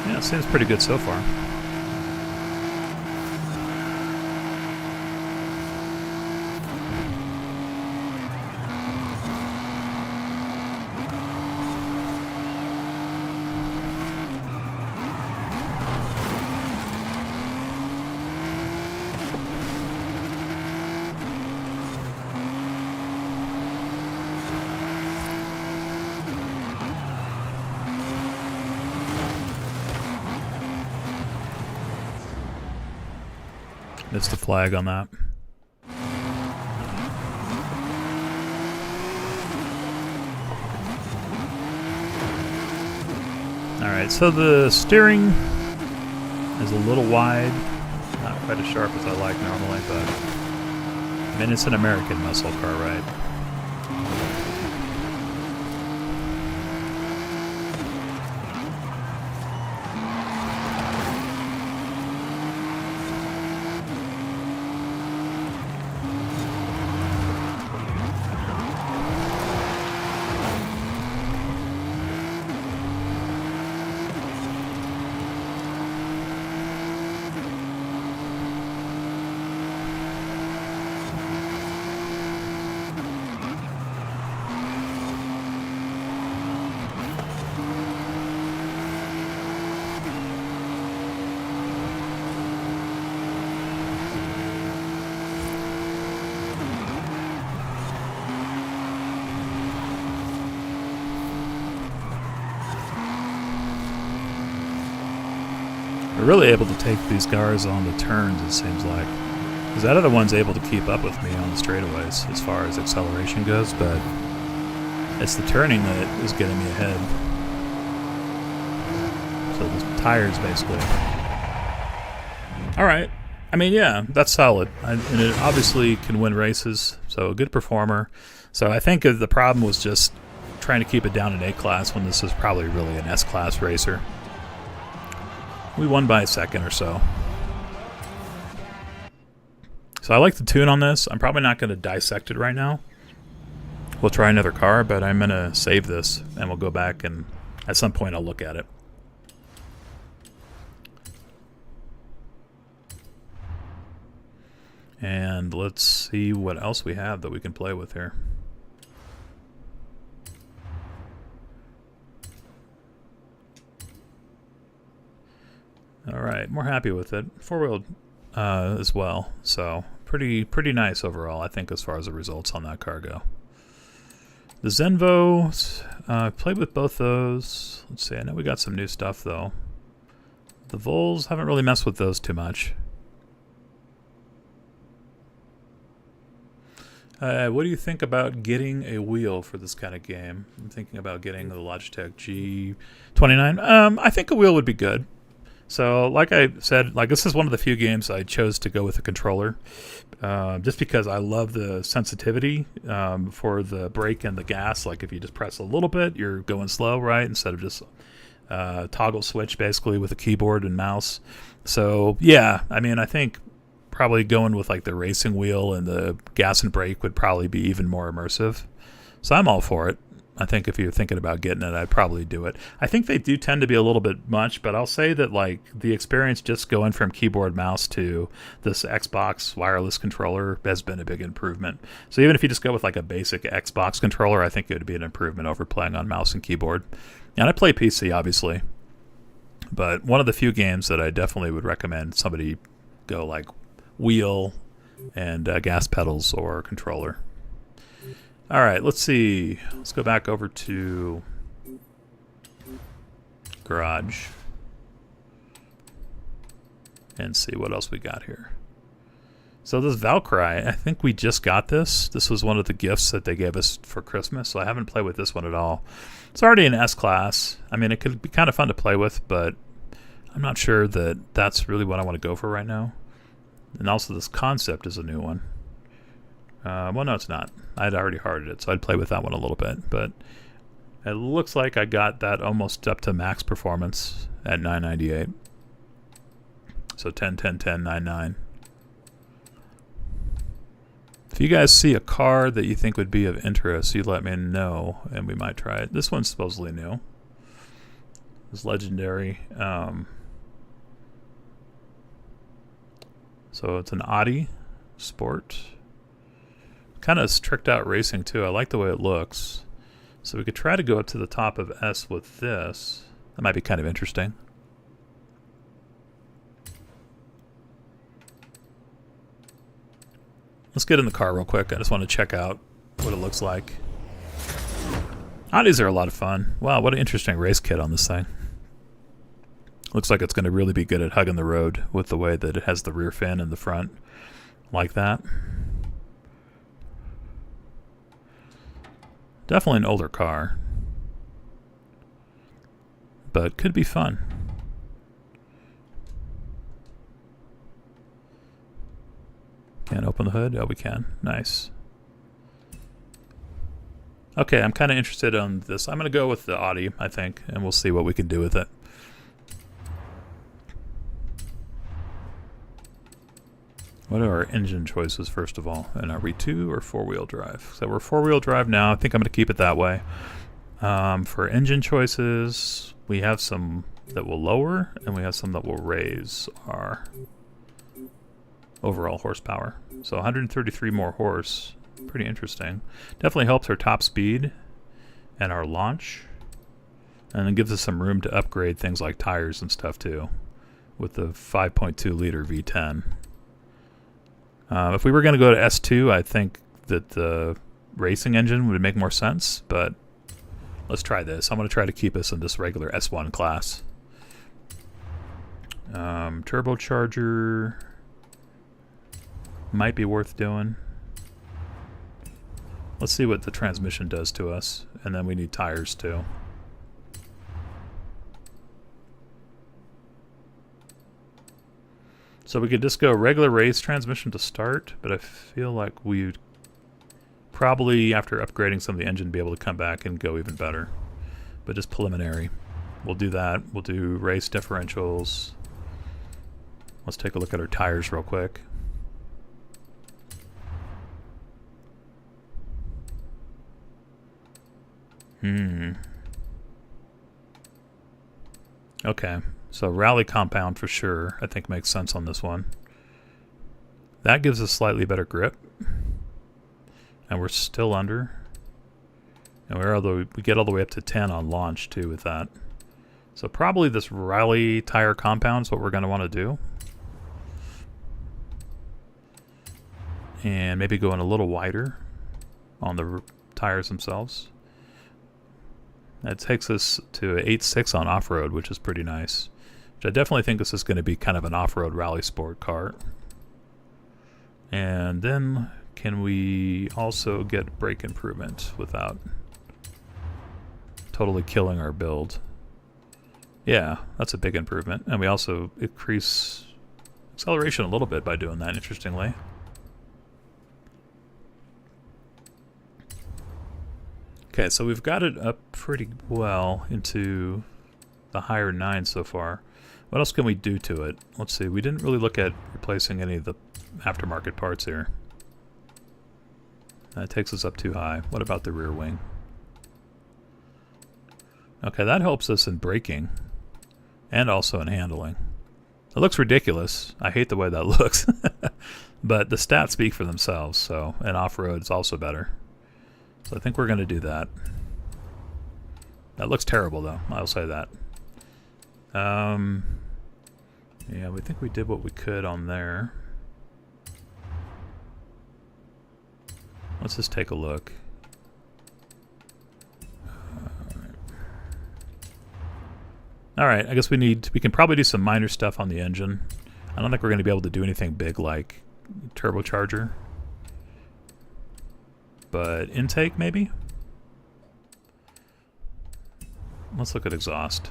Speaker 1: Yeah, it seems pretty good so far. Missed the flag on that. Alright, so the steering is a little wide. Not quite as sharp as I like normally, but I mean, it's an American muscle car, right? We're really able to take these cars on the turns, it seems like. Because that other one's able to keep up with me on the straightaways as far as acceleration goes, but it's the turning that is getting me ahead. So the tires, basically. Alright. I mean, yeah, that's solid. And it obviously can win races, so a good performer. So I think the problem was just trying to keep it down in A-class when this is probably really an S-class racer. We won by a second or so. So I like the tune on this. I'm probably not going to dissect it right now. We'll try another car, but I'm going to save this, and we'll go back, and at some point I'll look at it. And let's see what else we have that we can play with here. Alright, more happy with it. Four-wheel as well, so pretty nice overall, I think, as far as the results on that car go. The Zenvo, played with both those. Let's see, I know we got some new stuff, though. The Vols, haven't really messed with those too much. What do you think about getting a wheel for this kind of game? I'm thinking about getting the Logitech G29. I think a wheel would be good. So, like I said, this is one of the few games I chose to go with a controller, just because I love the sensitivity for the brake and the gas. Like, if you just press a little bit, you're going slow, right? Instead of just toggle switch, basically, with a keyboard and mouse. So, yeah, I mean, I think probably going with, the racing wheel and the gas and brake would probably be even more immersive. So I'm all for it. I think if you're thinking about getting it, I'd probably do it. I think they do tend to be a little bit much, but I'll say that like the experience just going from keyboard mouse to this Xbox wireless controller has been a big improvement. So even if you just go with like a basic Xbox controller, I think it would be an improvement over playing on mouse and keyboard. And I play PC, obviously, but one of the few games that I definitely would recommend somebody go like wheel and gas pedals or controller. All right, let's see. Let's go back over to Garage and see what else we got here. So this Valkyrie, I think we just got this. This was one of the gifts that they gave us for Christmas, so I haven't played with this one at all. It's already an S-Class. I mean, it could be kind of fun to play with, but I'm not sure that that's really what I want to go for right now. And also this Concept is a new one. Well, no, it's not. I'd already hearted it, so I'd play with that one a little bit. But it looks like I got that almost up to max performance at 998. So 10, 10, 10, 9, 9. If you guys see a car that you think would be of interest, you let me know, and we might try it. This one's supposedly new. It's legendary. So it's an Audi Sport. Kind of tricked out racing too. I like the way it looks. So we could try to go up to the top of S with this. That might be kind of interesting. Let's get in the car real quick. I just want to check out what it looks like. Audis are a lot of fun. Wow, what an interesting race kit on this thing. Looks like it's going to really be good at hugging the road with the way that it has the rear fin in the front. Like that. Definitely an older car, but could be fun. Can't open the hood? Oh, we can. Nice. Okay, I'm kind of interested on this. I'm going to go with the Audi, I think, and we'll see what we can do with it. What are our engine choices, first of all? And are we 2 or 4-wheel drive? So we're 4-wheel drive now. I think I'm going to keep it that way. For engine choices, we have some that will lower, and we have some that will raise our overall horsepower. So 133 more horse. Pretty interesting. Definitely helps our top speed and our launch. And it gives us some room to upgrade things like tires and stuff, too, with the 5.2 liter V10. If we were going to go to S2, I think that the racing engine would make more sense, but let's try this. I'm going to try to keep us in this regular S1 class. Turbocharger might be worth doing. Let's see what the transmission does to us, and then we need tires too. So we could just go regular race transmission to start, but I feel like we'd probably, after upgrading some of the engine, be able to come back and go even better. But just preliminary. We'll do that. We'll do race differentials. Let's take a look at our tires real quick. Okay. So rally compound for sure, I think makes sense on this one. That gives us slightly better grip. And we're still under. And we get all the way up to 10 on launch too with that. So probably this rally tire compound is what we're going to want to do. And maybe going a little wider on the tires themselves. That takes us to 8.6 on off-road, which is pretty nice. Which I definitely think this is going to be kind of an off-road rally sport car. And then can we also get brake improvement without totally killing our build? Yeah, that's a big improvement. And we also increase acceleration a little bit by doing that, interestingly. Okay, so we've got it up pretty well into the higher 9 so far. What else can we do to it? Let's see, we didn't really look at replacing any of the aftermarket parts here. That takes us up too high. What about the rear wing? Okay, that helps us in braking and also in handling. It looks ridiculous. I hate the way that looks. But the stats speak for themselves, so, and off-road is also better. So I think we're going to do that. That looks terrible, though. I'll say that. Yeah, we think we did what we could on there. Let's just take a look. Alright, I guess we can probably do some minor stuff on the engine. I don't think we're going to be able to do anything big like turbocharger. But intake, maybe? Let's look at exhaust.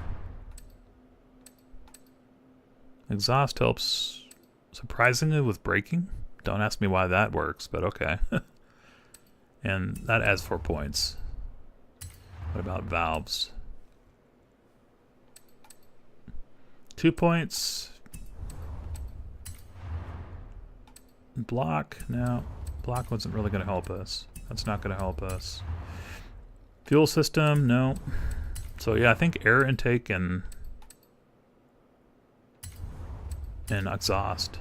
Speaker 1: Exhaust helps surprisingly with braking. Don't ask me why that works, but okay. And that adds 4 points. What about valves? 2 points. Block? No. Block wasn't really going to help us. That's not going to help us. Fuel system? No. So yeah, I think air intake and exhaust.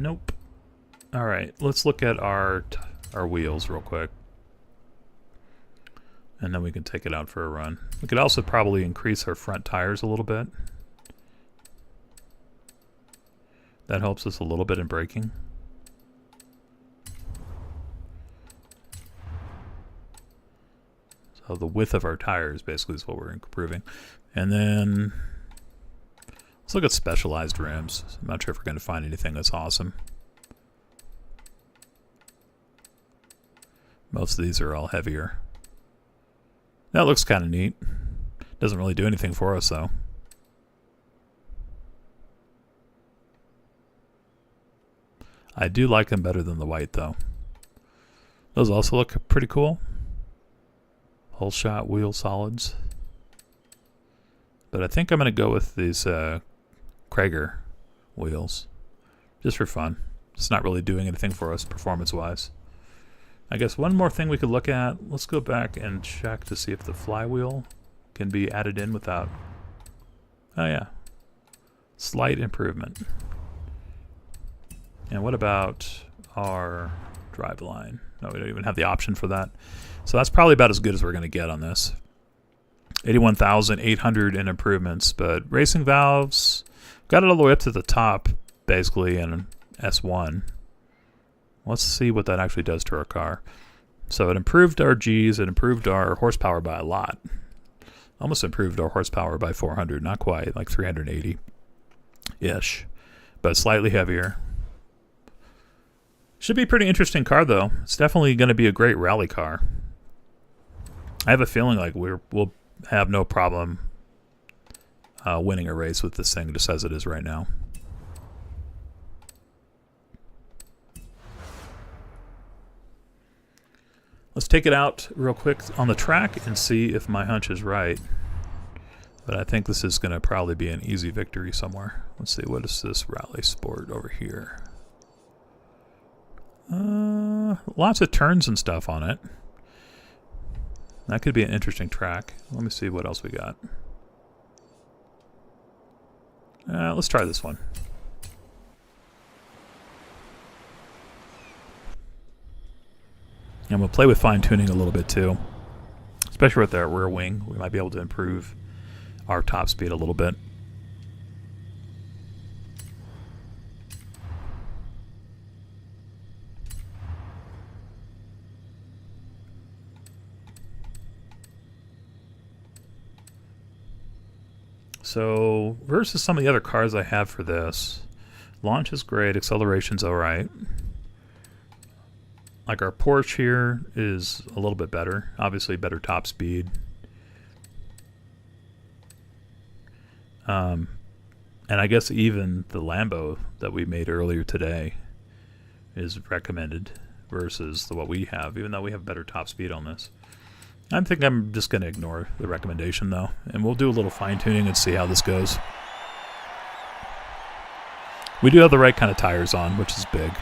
Speaker 1: Nope. All right, let's look at our wheels real quick. And then we can take it out for a run. We could also probably increase our front tires a little bit. That helps us a little bit in braking. So the width of our tires basically is what we're improving. And then let's look at specialized rims. I'm not sure if we're going to find anything that's awesome. Most of these are all heavier. That looks kind of neat. Doesn't really do anything for us, though. I do like them better than the white, though. Those also look pretty cool. Whole shot wheel solids. But I think I'm going to go with these Krager wheels. Just for fun. It's not really doing anything for us performance-wise. I guess one more thing we could look at. Let's go back and check to see if the flywheel can be added in without... Oh yeah. Slight improvement. And what about our driveline? No, we don't even have the option for that. So that's probably about as good as we're going to get on this. 81,800 in improvements, but racing valves got it all the way up to the top, basically, in S1. Let's see what that actually does to our car. So it improved our Gs, it improved our horsepower by a lot. Almost improved our horsepower by 400, not quite, like 380-ish, but slightly heavier. Should be a pretty interesting car, though. It's definitely going to be a great rally car. I have a feeling like we'll have no problem winning a race with this thing just as it is right now. Let's take it out real quick on the track and see if my hunch is right. But I think this is going to probably be an easy victory somewhere. Let's see, what is this rally sport over here? Lots of turns and stuff on it. That could be an interesting track. Let me see what else we got. Let's try this one. And we'll play with fine-tuning a little bit too. Especially with our rear wing. We might be able to improve our top speed a little bit. So, versus some of the other cars I have for this, launch is great, acceleration's alright. Like our Porsche here is a little bit better. Obviously better top speed. And I guess even the Lambo that we made earlier today is recommended versus what we have, even though we have better top speed on this. I think I'm just going to ignore the recommendation, though, and we'll do a little fine-tuning and see how this goes. We do have the right kind of tires on, which is big.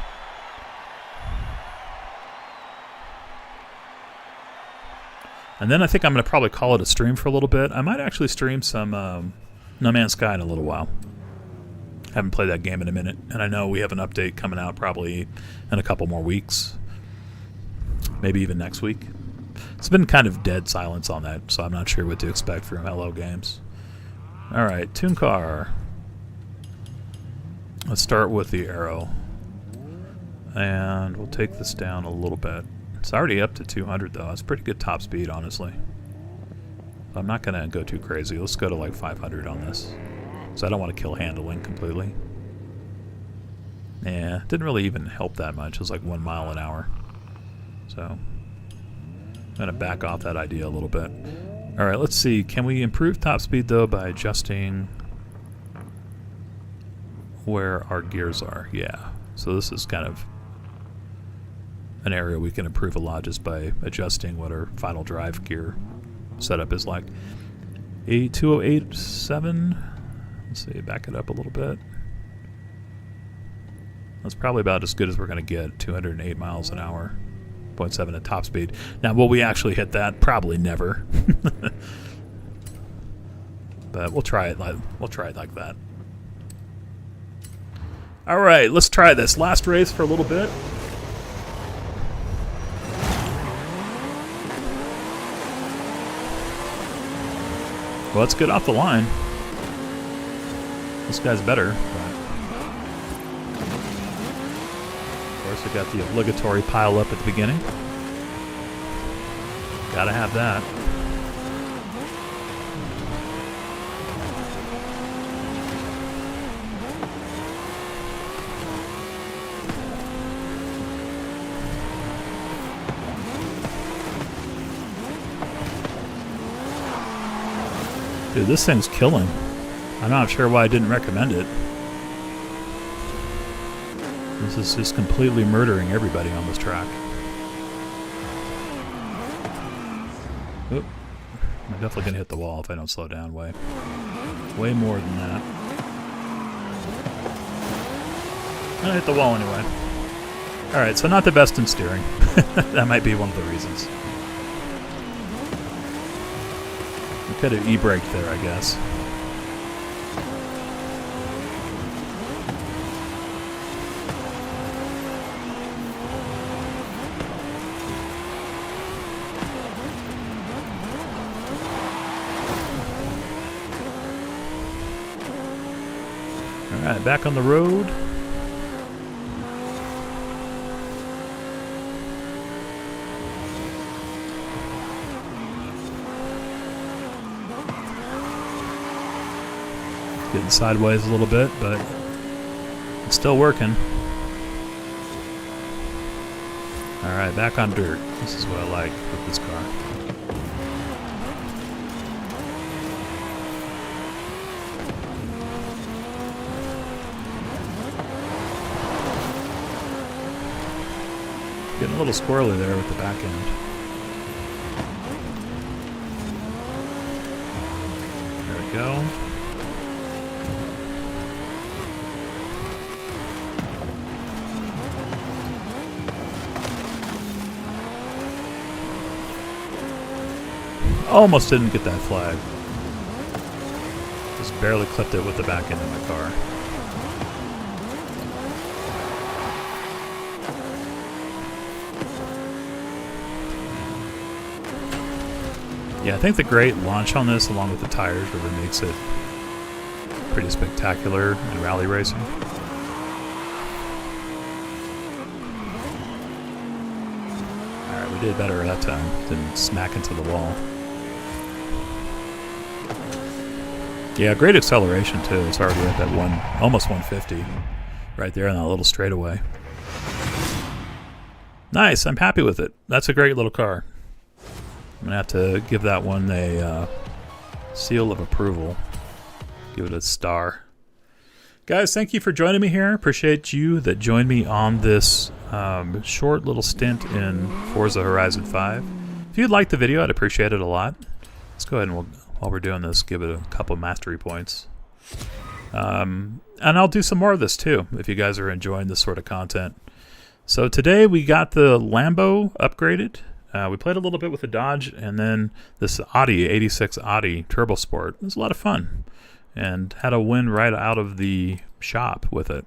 Speaker 1: And then I think I'm going to probably call it a stream for a little bit. I might actually stream some No Man's Sky in a little while. Haven't played that game in a minute, and I know we have an update coming out probably in a couple more weeks. Maybe even next week. It's been kind of dead silence on that, so I'm not sure what to expect from Hello Games. Alright, Tune Car. Let's start with the Arrow. And we'll take this down a little bit. It's already up to 200 though. It's pretty good top speed, honestly. I'm not going to go too crazy. Let's go to like 500 on this. So I don't want to kill handling completely. Yeah, didn't really even help that much. It was like 1 mile an hour. So I'm going to back off that idea a little bit. Alright, let's see. Can we improve top speed though by adjusting where our gears are? Yeah. So this is kind of an area we can improve a lot just by adjusting what our final drive gear setup is like. 2087. Let's see, back it up a little bit. That's probably about as good as we're going to get. 208 miles an hour. 0.7 at top speed. Now, will we actually hit that? Probably never. But we'll try it like that. All right, let's try this. Last race for a little bit. Well, let's get off the line. This guy's better. But of course, we got the obligatory pile up at the beginning. Gotta have that. Dude, this thing's killing. I'm not sure why I didn't recommend it. This is just completely murdering everybody on this track. Oop. I'm definitely going to hit the wall if I don't slow down way more than that. I'm going to hit the wall anyway. Alright, so not the best in steering. That might be one of the reasons. Could have e-braked there, I guess. Alright, back on the road. Getting sideways a little bit, but it's still working. Alright, back on dirt. This is what I like with this car. Getting a little squirrely there with the back end. There we go. Almost didn't get that flag. Just barely clipped it with the back end of my car. Yeah, I think the great launch on this, along with the tires, really makes it pretty spectacular in rally racing. Alright, we did better that time. Didn't smack into the wall. Yeah, great acceleration too. It's already up at almost 150, right there on that little straightaway. Nice, I'm happy with it. That's a great little car. I'm gonna have to give that one a seal of approval. Give it a star. Guys, thank you for joining me here. Appreciate you that joined me on this short little stint in Forza Horizon 5. If you'd like the video, I'd appreciate it a lot. Let's go ahead and while we're doing this, give it a couple mastery points. And I'll do some more of this too, if you guys are enjoying this sort of content. So today we got the Lambo upgraded. We played a little bit with the Dodge, and then this Audi, 86 Audi Turbo Sport. It was a lot of fun. And had a win right out of the shop with it.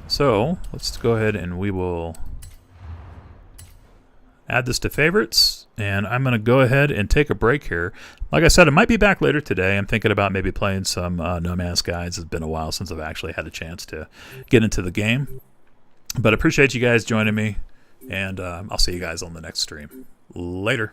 Speaker 1: So let's go ahead and we will add this to favorites, and I'm going to go ahead and take a break here. Like I said, I might be back later today. I'm thinking about maybe playing some No Man's Skies. It's been a while since I've actually had a chance to get into the game. But I appreciate you guys joining me, and I'll see you guys on the next stream. Later.